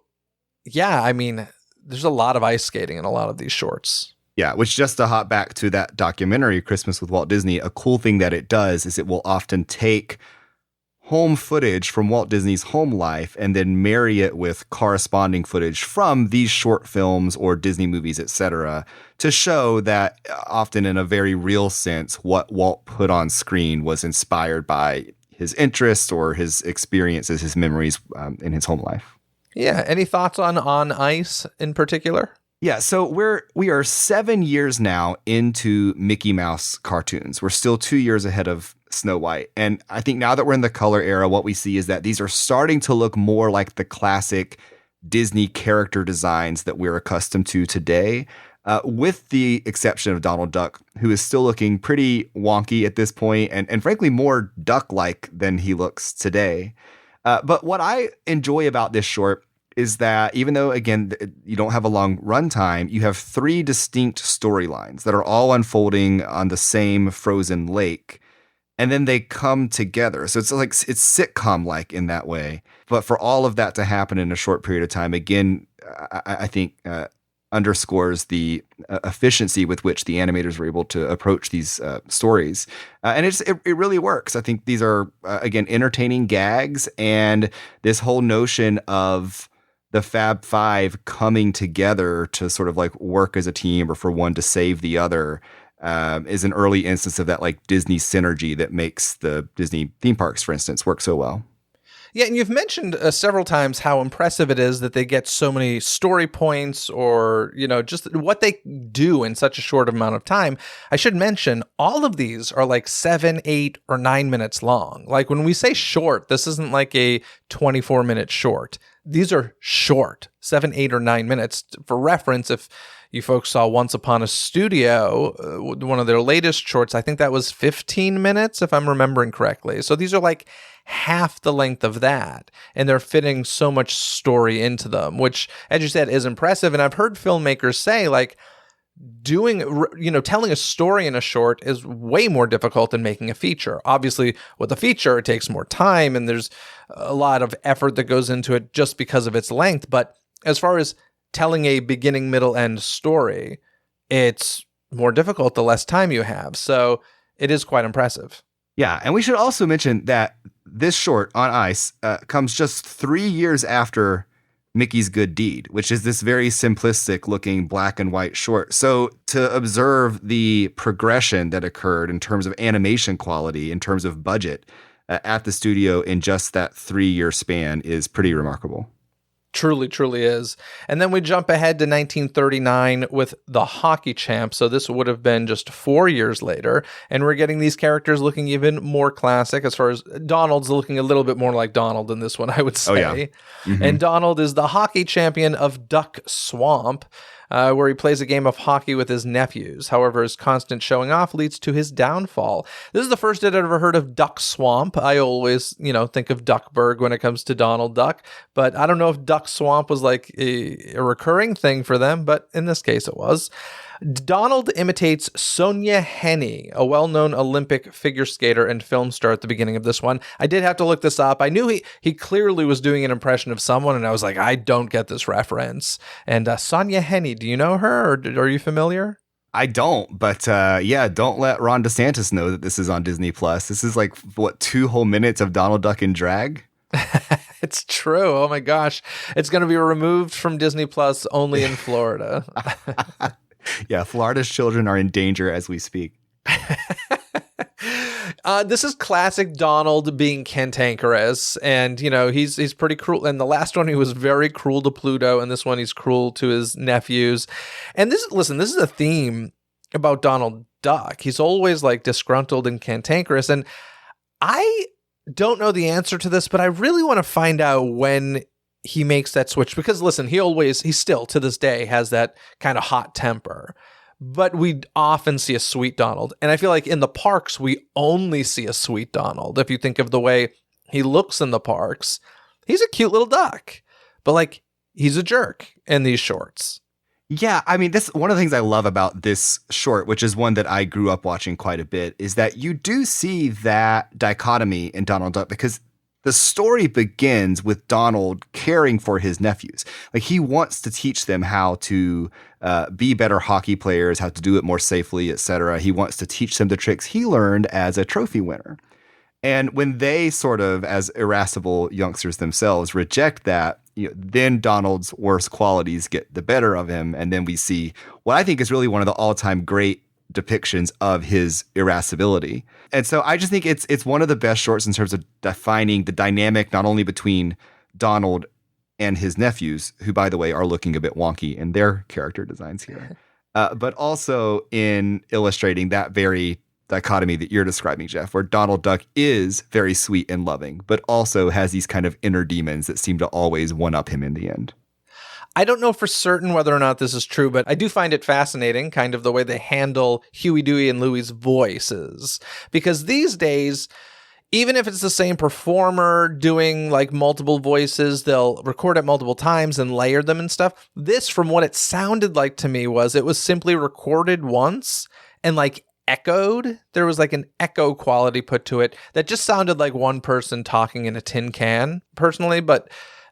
yeah, I mean, there's a lot of ice skating in a lot of these shorts. Yeah, which just to hop back to that documentary, Christmas with Walt Disney, a cool thing that it does is it will often take home footage from Walt Disney's home life and then marry it with corresponding footage from these short films or Disney movies, etc., to show that often in a very real sense, what Walt put on screen was inspired by his interests or his experiences, his memories in his home life. Yeah. Any thoughts on Ice in particular? Yeah, so we are 7 years now into Mickey Mouse cartoons. We're still 2 years ahead of Snow White. And I think now that we're in the color era, what we see is that these are starting to look more like the classic Disney character designs that we're accustomed to today, with the exception of Donald Duck, who is still looking pretty wonky at this point and frankly more duck-like than he looks today. But what I enjoy about this short is that even though, again, you don't have a long runtime, you have 3 distinct storylines that are all unfolding on the same frozen lake, and then they come together. So it's like it's sitcom-like in that way. But for all of that to happen in a short period of time, again, I think underscores the efficiency with which the animators were able to approach these stories. And it really works. I think these are, again, entertaining gags, and this whole notion of the Fab Five coming together to sort of like work as a team or for one to save the other is an early instance of that like Disney synergy that makes the Disney theme parks, for instance, work so well. Yeah, and you've mentioned several times how impressive it is that they get so many story points or, just what they do in such a short amount of time. I should mention all of these are like 7, 8, or 9 minutes long. Like when we say short, this isn't like a 24-minute short. These are short, 7, 8, or 9 minutes. For reference, if you folks saw Once Upon a Studio, one of their latest shorts, I think that was 15 minutes, if I'm remembering correctly. So these are like half the length of that, and they're fitting so much story into them, which, as you said, is impressive. And I've heard filmmakers say, like, telling a story in a short is way more difficult than making a feature. Obviously, with a feature, it takes more time, and there's a lot of effort that goes into it just because of its length. But as far as telling a beginning, middle, end story, it's more difficult the less time you have. So it is quite impressive. Yeah, and we should also mention that this short, On Ice, comes just 3 years after Mickey's Good Deed, which is this very simplistic looking black and white short. So to observe the progression that occurred in terms of animation quality, in terms of budget at the studio in just that 3-year span is pretty remarkable. Truly, truly is. And then we jump ahead to 1939 with The Hockey Champ. So this would have been just 4 years later. And we're getting these characters looking even more classic, as far as Donald's looking a little bit more like Donald in this one, I would say. Oh, yeah. Mm-hmm. And Donald is the hockey champion of Duck Swamp, where he plays a game of hockey with his nephews. However, his constant showing off leads to his downfall. This is the first I'd ever heard of Duck Swamp. I always, think of Duckburg when it comes to Donald Duck, but I don't know if Duck Swamp was like a recurring thing for them, but in this case it was. Donald imitates Sonja Henie, a well-known Olympic figure skater and film star at the beginning of this one. I did have to look this up. I knew he clearly was doing an impression of someone, and I was like, I don't get this reference. And Sonja Henie, do you know her, or are you familiar? I don't, but don't let Ron DeSantis know that this is on Disney Plus. This is like, 2 whole minutes of Donald Duck in drag? It's true. Oh my gosh. It's going to be removed from Disney Plus only in Florida. Yeah, Florida's children are in danger as we speak. This is classic Donald being cantankerous, and he's pretty cruel. And the last one, he was very cruel to Pluto, and this one he's cruel to his nephews. And this is a theme about Donald Duck. He's always like disgruntled and cantankerous, and I don't know the answer to this, but I really want to find out when he makes that switch, because listen, he still to this day has that kind of hot temper, but we often see a sweet Donald. And I feel like in the parks, we only see a sweet Donald. If you think of the way he looks in the parks, he's a cute little duck, but like he's a jerk in these shorts. Yeah, I mean, this one of the things I love about this short, which is one that I grew up watching quite a bit, is that you do see that dichotomy in Donald Duck, because the story begins with Donald caring for his nephews. Like, he wants to teach them how to be better hockey players, how to do it more safely, etc. He wants to teach them the tricks he learned as a trophy winner. And when they sort of, as irascible youngsters themselves, reject that, then Donald's worst qualities get the better of him. And then we see what I think is really one of the all-time great depictions of his irascibility. And so I just think it's one of the best shorts in terms of defining the dynamic, not only between Donald and his nephews, who, by the way, are looking a bit wonky in their character designs here, but also in illustrating that very dichotomy that you're describing, Jeff, where Donald Duck is very sweet and loving, but also has these kind of inner demons that seem to always one-up him in the end. I don't know for certain whether or not this is true, but I do find it fascinating, kind of the way they handle Huey, Dewey, and Louie's voices. Because these days, even if it's the same performer doing like multiple voices, they'll record it multiple times and layer them and stuff. This, from what it sounded like to me, was simply recorded once and like echoed. There was like an echo quality put to it that just sounded like one person talking in a tin can, personally, but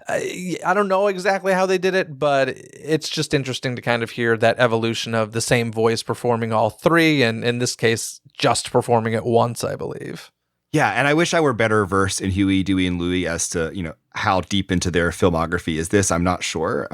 I don't know exactly how they did it, but it's just interesting to kind of hear that evolution of the same voice performing all three, and in this case, just performing it once, I believe. Yeah, and I wish I were better versed in Huey, Dewey, and Louie as to, how deep into their filmography is this. I'm not sure.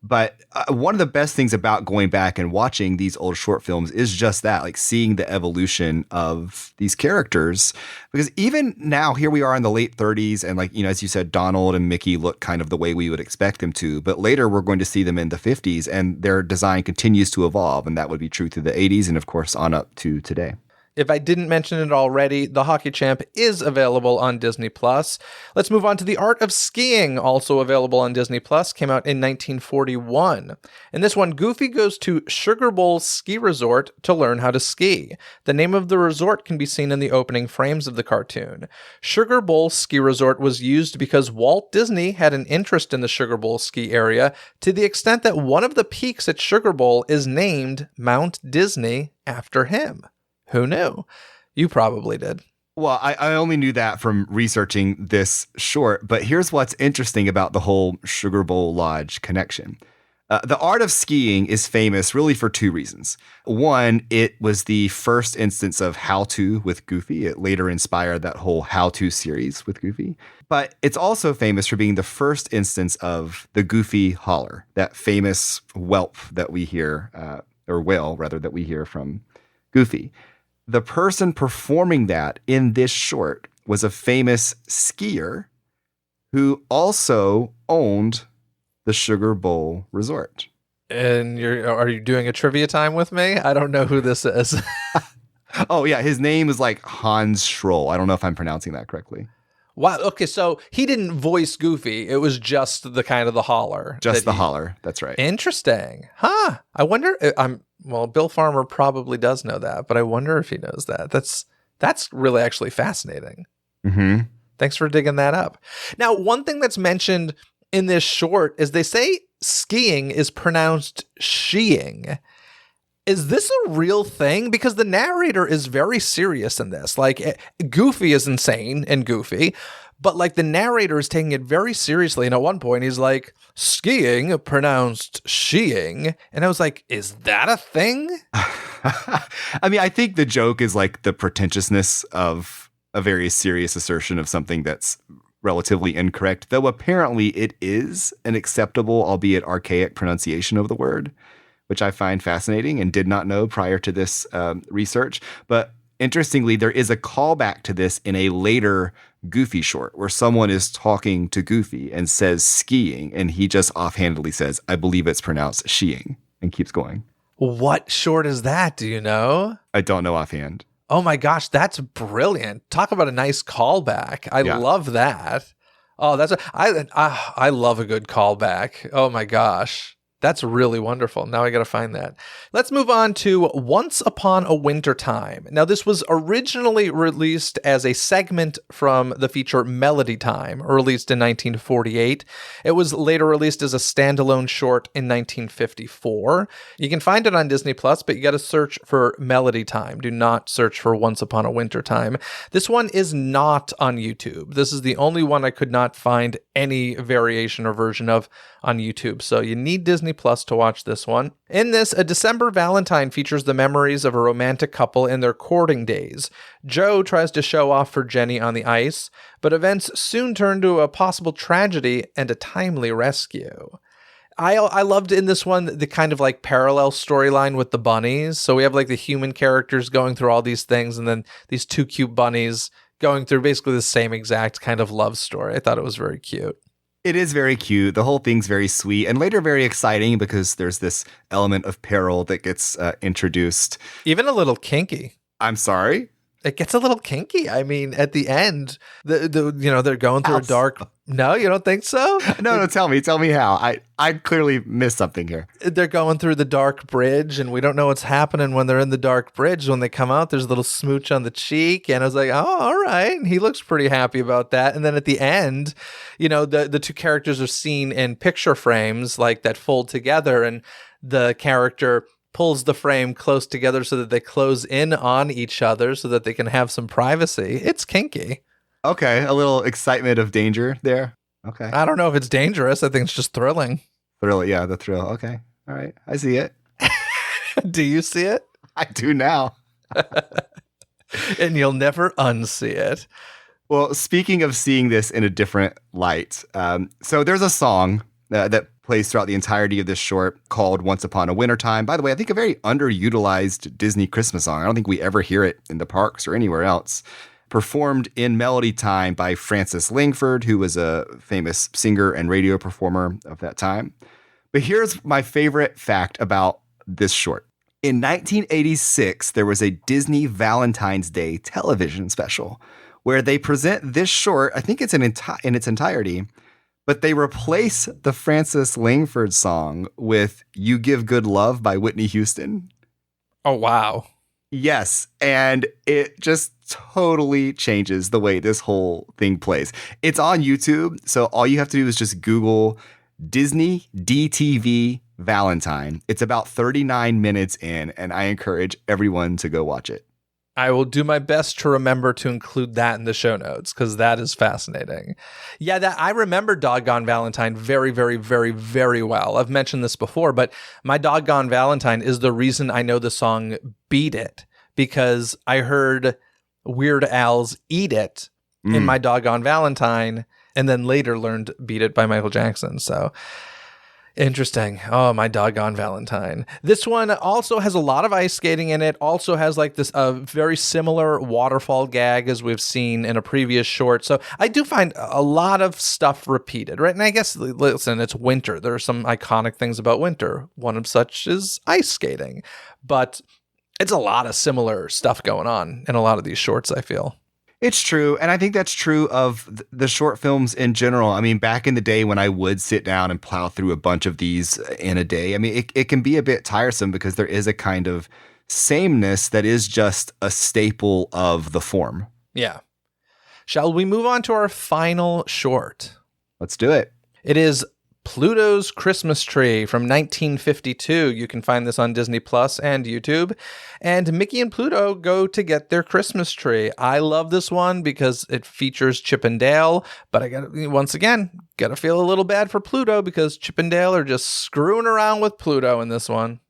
But one of the best things about going back and watching these old short films is just that, like seeing the evolution of these characters. Because even now, here we are in the late 30s, and like, as you said, Donald and Mickey look kind of the way we would expect them to. But later, we're going to see them in the 50s, and their design continues to evolve. And that would be true through the 80s and, of course, on up to today. If I didn't mention it already, The Hockey Champ is available on Disney+. Let's move on to The Art of Skiing, also available on Disney+, came out in 1941. In this one, Goofy goes to Sugar Bowl Ski Resort to learn how to ski. The name of the resort can be seen in the opening frames of the cartoon. Sugar Bowl Ski Resort was used because Walt Disney had an interest in the Sugar Bowl ski area, to the extent that one of the peaks at Sugar Bowl is named Mount Disney after him. Who knew? You probably did. Well, I only knew that from researching this short, but here's what's interesting about the whole Sugar Bowl Lodge connection. The Art of Skiing is famous really for two reasons. One, it was the first instance of how-to with Goofy. It later inspired that whole how-to series with Goofy. But it's also famous for being the first instance of the Goofy holler, that famous whelp that we hear, or wail, rather, that we hear from Goofy. The person performing that in this short was a famous skier who also owned the Sugar Bowl Resort. And are you doing a trivia time with me? I don't know who this is. Oh, yeah. His name is like Hans Schroll. I don't know if I'm pronouncing that correctly. Wow. Okay, so he didn't voice Goofy. It was just the kind of the holler. Just the holler. That's right. Interesting. Huh. I wonder. Well, Bill Farmer probably does know that, but I wonder if he knows that. That's really actually fascinating. Mm-hmm. Thanks for digging that up. Now, one thing that's mentioned in this short is they say skiing is pronounced sheeing. Is this a real thing? Because the narrator is very serious in this. Like, Goofy is insane and goofy, but like the narrator is taking it very seriously. And at one point he's like, skiing pronounced sheeing. And I was like, is that a thing? I mean, I think the joke is like the pretentiousness of a very serious assertion of something that's relatively incorrect, though apparently it is an acceptable, albeit archaic pronunciation of the word, which I find fascinating and did not know prior to this research. But interestingly, there is a callback to this in a later Goofy short where someone is talking to Goofy and says skiing, and he just offhandedly says, I believe it's pronounced sheeing, and keeps going. What short is that? Do you know? I don't know offhand. Oh my gosh, that's brilliant. Talk about a nice callback. I love that. Oh, I love a good callback. Oh my gosh. That's really wonderful. Now I got to find that. Let's move on to Once Upon a Winter Time. Now, this was originally released as a segment from the feature Melody Time, released in 1948. It was later released as a standalone short in 1954. You can find it on Disney Plus, but you got to search for Melody Time. Do not search for Once Upon a Winter Time. This one is not on YouTube. This is the only one I could not find any variation or version of on YouTube. So you need Disney Plus to watch this one. In this, a December Valentine features the memories of a romantic couple in their courting days. Joe tries to show off for Jenny on the ice, but events soon turn to a possible tragedy and a timely rescue. I loved in this one the kind of like parallel storyline with the bunnies. So we have like the human characters going through all these things, and then these two cute bunnies going through basically the same exact kind of love story. I thought it was very cute. It is very cute. The whole thing's very sweet and later very exciting because there's this element of peril that gets introduced. Even a little kinky. I'm sorry? It gets a little kinky. I mean, at the end, they're going through a dark. No, you don't think so? No, tell me how. I clearly missed something here. They're going through the dark bridge, and we don't know what's happening when they're in the dark bridge. When they come out, there's a little smooch on the cheek, and I was like, oh, all right. And he looks pretty happy about that. And then at the end, the two characters are seen in picture frames like that fold together, and the character pulls the frame close together so that they close in on each other so that they can have some privacy. It's kinky. Okay, a little excitement of danger there. Okay. I don't know if it's dangerous. I think it's just thrilling. Thrill, yeah, the thrill. Okay. All right. I see it. Do you see it? I do now. And you'll never unsee it. Well, speaking of seeing this in a different light, so there's a song that plays throughout the entirety of this short called Once Upon a Winter Time. By the way, I think a very underutilized Disney Christmas song. I don't think we ever hear it in the parks or anywhere else. Performed in Melody Time by Frances Langford, who was a famous singer and radio performer of that time. But here's my favorite fact about this short. In 1986, there was a Disney Valentine's Day television special where they present this short, I think it's in its entirety, but they replace the Frances Langford song with You Give Good Love by Whitney Houston. Oh, wow. Yes, and it just totally changes the way this whole thing plays. It's on YouTube, so all you have to do is just Google Disney DTV Valentine. It's about 39 minutes in, and I encourage everyone to go watch it. I will do my best to remember to include that in the show notes because that is fascinating. Yeah, I remember Doggone Valentine very, very, very, very well. I've mentioned this before, but my Doggone Valentine is the reason I know the song Beat It, because I heard Weird Al's Eat It in my Doggone Valentine and then later learned Beat It by Michael Jackson. So Interesting. Oh, my doggone Valentine. This one also has a lot of ice skating in it. Also has like this very similar waterfall gag as we've seen in a previous short. So I do find a lot of stuff repeated, right? And I guess, listen, it's winter. There are some iconic things about winter. One of such is ice skating. But it's a lot of similar stuff going on in a lot of these shorts, I feel. It's true. And I think that's true of the short films in general. I mean, back in the day when I would sit down and plow through a bunch of these in a day, I mean, it can be a bit tiresome because there is a kind of sameness that is just a staple of the form. Yeah. Shall we move on to our final short? Let's do it. It is Pluto's Christmas Tree from 1952. You can find this on Disney Plus and YouTube. And Mickey and Pluto go to get their Christmas tree. I love this one because it features Chip and Dale, but I gotta feel a little bad for Pluto because Chip and Dale are just screwing around with Pluto in this one.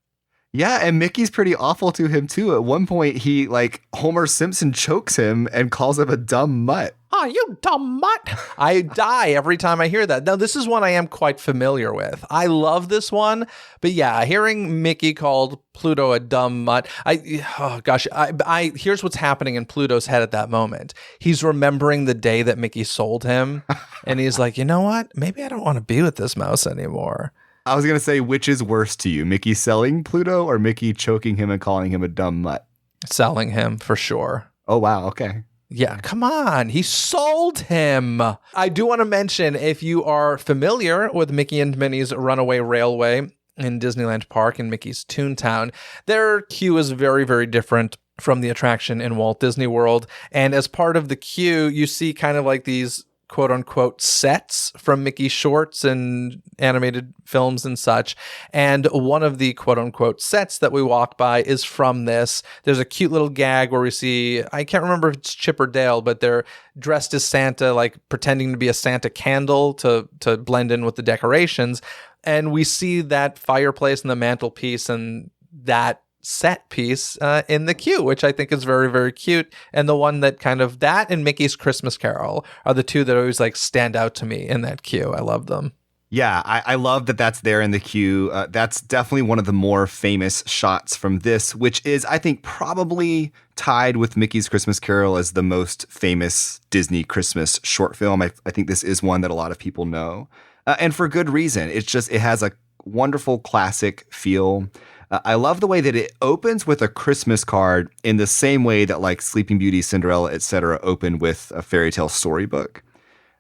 Yeah, and Mickey's pretty awful to him too. At one point, he Homer Simpson chokes him and calls him a dumb mutt. Oh, you dumb mutt. I die every time I hear that. Now, this is one I am quite familiar with. I love this one. But yeah, hearing Mickey called Pluto a dumb mutt, here's what's happening in Pluto's head at that moment. He's remembering the day that Mickey sold him. And he's like, you know what? Maybe I don't want to be with this mouse anymore. I was going to say, which is worse to you? Mickey selling Pluto or Mickey choking him and calling him a dumb mutt? Selling him, for sure. Oh, wow. Okay. Yeah, come on. He sold him. I do want to mention, if you are familiar with Mickey and Minnie's Runaway Railway in Disneyland Park in Mickey's Toontown, their queue is very, very different from the attraction in Walt Disney World. And as part of the queue, you see kind of like these quote unquote sets from Mickey shorts and animated films and such. And one of the quote unquote sets that we walk by is from this. There's a cute little gag where we see, I can't remember if it's Chip or Dale, but they're dressed as Santa, like pretending to be a Santa candle to blend in with the decorations. And we see that fireplace and the mantelpiece and that set piece in the queue, which I think is very, very cute. And the one that that and Mickey's Christmas Carol are the two that always stand out to me in that queue. I love them. Yeah, I love that that's there in the queue. That's definitely one of the more famous shots from this, which is, I think, probably tied with Mickey's Christmas Carol as the most famous Disney Christmas short film. I think this is one that a lot of people know. And for good reason. It has a wonderful classic feel. I love the way that it opens with a Christmas card in the same way that Sleeping Beauty, Cinderella, etc. open with a fairy tale storybook.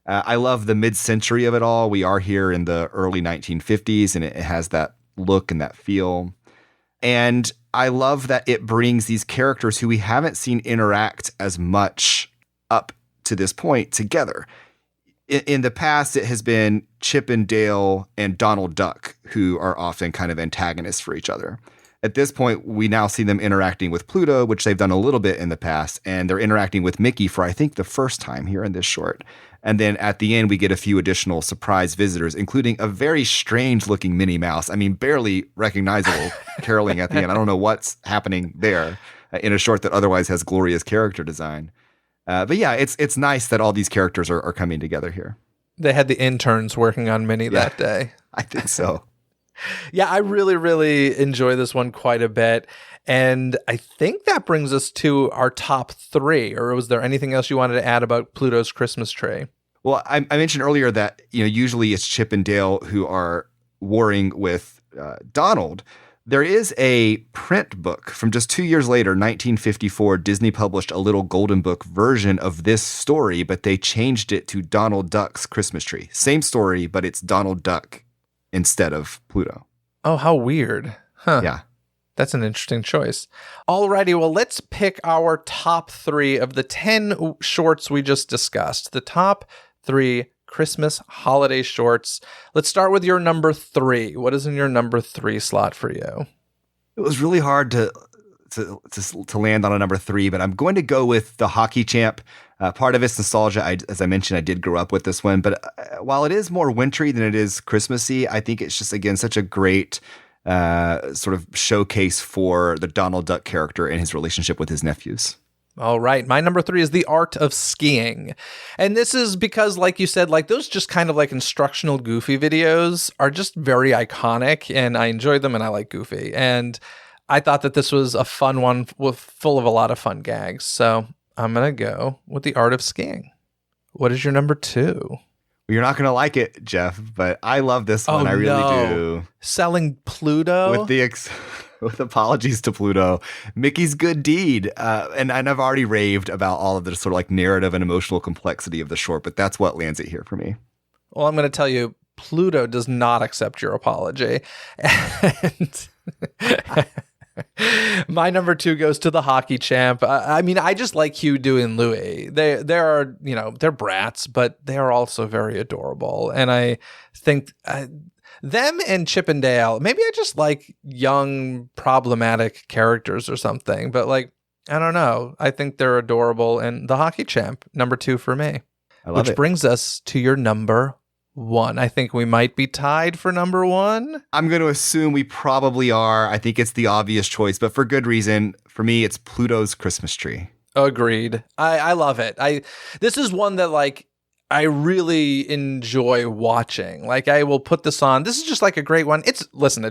I love the mid-century of it all. We are here in the early 1950s, and it has that look and that feel. And I love that it brings these characters who we haven't seen interact as much up to this point together. In the past, it has been Chip and Dale and Donald Duck, who are often kind of antagonists for each other. At this point, we now see them interacting with Pluto, which they've done a little bit in the past, and they're interacting with Mickey for, I think, the first time here in this short. And then at the end, we get a few additional surprise visitors, including a very strange-looking Minnie Mouse. I mean, barely recognizable caroling at the end. I don't know what's happening there in a short that otherwise has glorious character design. But yeah, it's nice that all these characters are coming together here. They had the interns working on Minnie that day. I think so. Yeah, I really, really enjoy this one quite a bit. And I think that brings us to our top three. Or was there anything else you wanted to add about Pluto's Christmas Tree? Well, I mentioned earlier that usually it's Chip and Dale who are warring with Donald. There is a print book from just 2 years later, 1954. Disney published a little golden book version of this story, but they changed it to Donald Duck's Christmas Tree. Same story, but it's Donald Duck instead of Pluto. Oh, how weird. Huh. Yeah. That's an interesting choice. Alrighty, well, let's pick our top three of the 10 shorts we just discussed. The top three Christmas holiday shorts. Let's start with your number three. What is in your number three slot for you? It was really hard to land on a number three, but I'm going to go with The Hockey Champ. Part of it's nostalgia. As I mentioned, I did grow up with this one, but while it is more wintry than it is Christmassy, I think it's just, again, such a great sort of showcase for the Donald Duck character and his relationship with his nephews. All right. My number 3 is The Art of Skiing. And this is because, like you said, like those just kind of like instructional Goofy videos are just very iconic, and I enjoy them and I like Goofy. And I thought that this was a fun one full of a lot of fun gags. So I'm going to go with The Art of Skiing. What is your number 2? You're not going to like it, Jeff, but I love this one. I really do. Selling Pluto? With apologies to Pluto, Mickey's Good Deed. And I've already raved about all of the sort of like narrative and emotional complexity of the short, but that's what lands it here for me. Well, I'm going to tell you, Pluto does not accept your apology. And my number 2 goes to the hockey champ. I mean, I just like Hugh, Dewey, and Louie. They are, they're brats, but they are also very adorable. And I think them and Chip and Dale, maybe I just like young, problematic characters or something. But like, I don't know. I think they're adorable. And the hockey champ, number 2 for me. I love it. Which brings us to your number 1. I think we might be tied for number 1. I'm going to assume we probably are. I think it's the obvious choice, but for good reason. For me, it's Pluto's Christmas Tree. Agreed. I love it. This is one that like I really enjoy watching. Like I will put this on. This is just like a great one. It's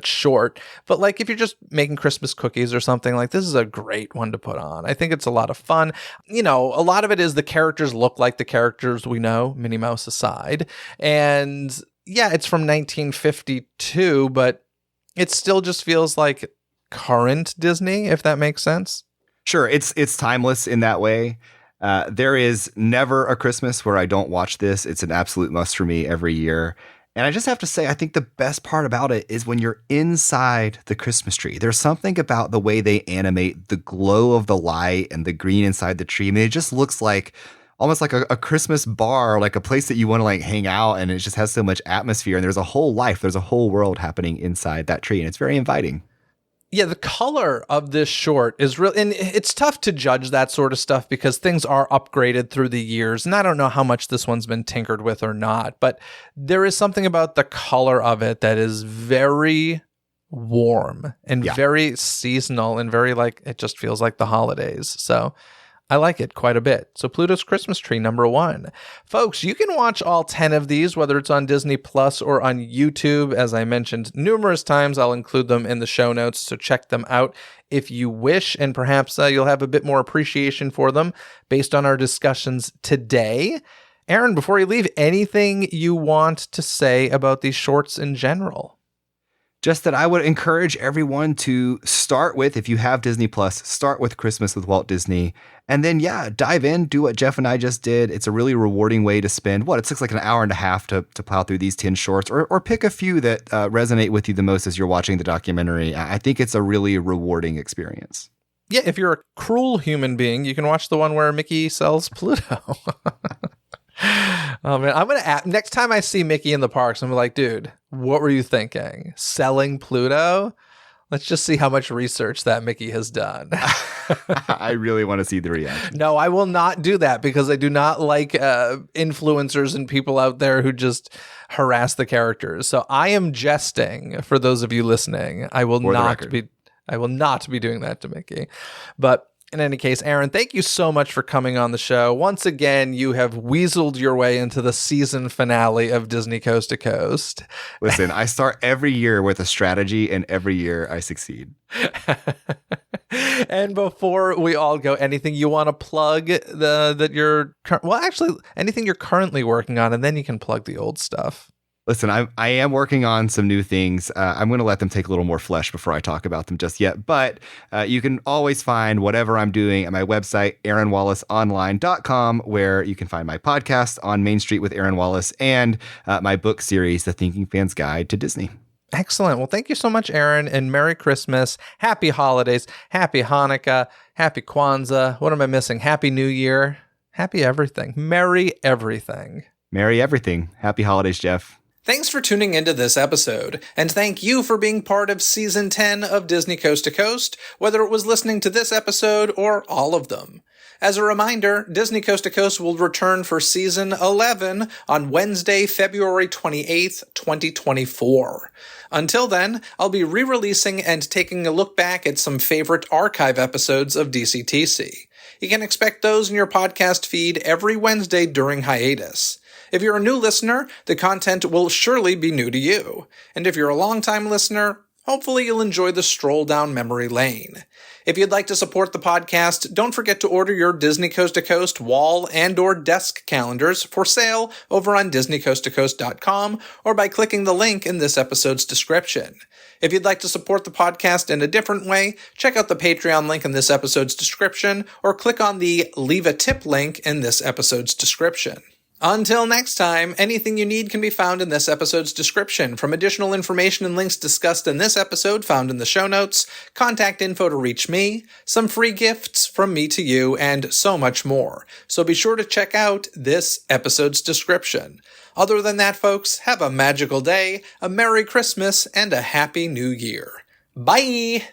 short, but like if you're just making Christmas cookies or something, like this is a great one to put on. I think it's a lot of fun. A lot of it is the characters look like the characters we know, Minnie Mouse aside. And yeah, it's from 1952, but it still just feels like current Disney, if that makes sense. Sure. It's timeless in that way. There is never a Christmas where I don't watch this. It's an absolute must for me every year. And I just have to say, I think the best part about it is when you're inside the Christmas tree. There's something about the way they animate the glow of the light and the green inside the tree. I mean, it just looks like almost like a Christmas bar, like a place that you want to like hang out. And it just has so much atmosphere. And there's a whole life. There's a whole world happening inside that tree. And it's very inviting. Yeah, the color of this short is real, and it's tough to judge that sort of stuff because things are upgraded through the years, and I don't know how much this one's been tinkered with or not, but there is something about the color of it that is very warm and very seasonal and very like, it just feels like the holidays. So I like it quite a bit. So Pluto's Christmas Tree, number 1. Folks, you can watch all 10 of these, whether it's on Disney Plus or on YouTube. As I mentioned numerous times, I'll include them in the show notes, so check them out if you wish, and perhaps you'll have a bit more appreciation for them based on our discussions today. Aaron, before you leave, anything you want to say about these shorts in general? Just that I would encourage everyone to start with, if you have Disney Plus, start with Christmas with Walt Disney. And then, dive in, do what Jeff and I just did. It's a really rewarding way to spend, it takes like an hour and a half to plow through these 10 shorts, or pick a few that resonate with you the most as you're watching the documentary. I think it's a really rewarding experience. Yeah, if you're a cruel human being, you can watch the one where Mickey sells Pluto. Oh man, I'm gonna next time I see Mickey in the parks, I'm like, dude, what were you thinking? Selling Pluto? Let's just see how much research that Mickey has done. I really want to see the reaction. No, I will not do that because I do not like influencers and people out there who just harass the characters. So I am jesting for those of you listening. I will not be doing that to Mickey. But in any case, Aaron, thank you so much for coming on the show. Once again, you have weaseled your way into the season finale of Disney Coast to Coast. Listen, I start every year with a strategy, and every year I succeed. And before we all go, anything you want to plug anything you're currently working on, and then you can plug the old stuff. Listen, I am working on some new things. I'm going to let them take a little more flesh before I talk about them just yet. But you can always find whatever I'm doing at my website, AaronWallaceOnline.com, where you can find my podcast, On Main Street with Aaron Wallace, and my book series, The Thinking Fan's Guide to Disney. Excellent. Well, thank you so much, Aaron, and Merry Christmas, Happy Holidays, Happy Hanukkah, Happy Kwanzaa. What am I missing? Happy New Year, Happy everything, Merry everything. Merry everything. Happy holidays, Jeff. Thanks for tuning into this episode, and thank you for being part of Season 10 of Disney Coast to Coast, whether it was listening to this episode or all of them. As a reminder, Disney Coast to Coast will return for Season 11 on Wednesday, February 28th, 2024. Until then, I'll be re-releasing and taking a look back at some favorite archive episodes of DCTC. You can expect those in your podcast feed every Wednesday during hiatus. If you're a new listener, the content will surely be new to you. And if you're a longtime listener, hopefully you'll enjoy the stroll down memory lane. If you'd like to support the podcast, don't forget to order your Disney Coast to Coast wall and/or desk calendars for sale over on DisneyCoastToCoast.com or by clicking the link in this episode's description. If you'd like to support the podcast in a different way, check out the Patreon link in this episode's description or click on the Leave a Tip link in this episode's description. Until next time, anything you need can be found in this episode's description, from additional information and links discussed in this episode found in the show notes, contact info to reach me, some free gifts from me to you, and so much more. So be sure to check out this episode's description. Other than that, folks, have a magical day, a Merry Christmas, and a Happy New Year. Bye!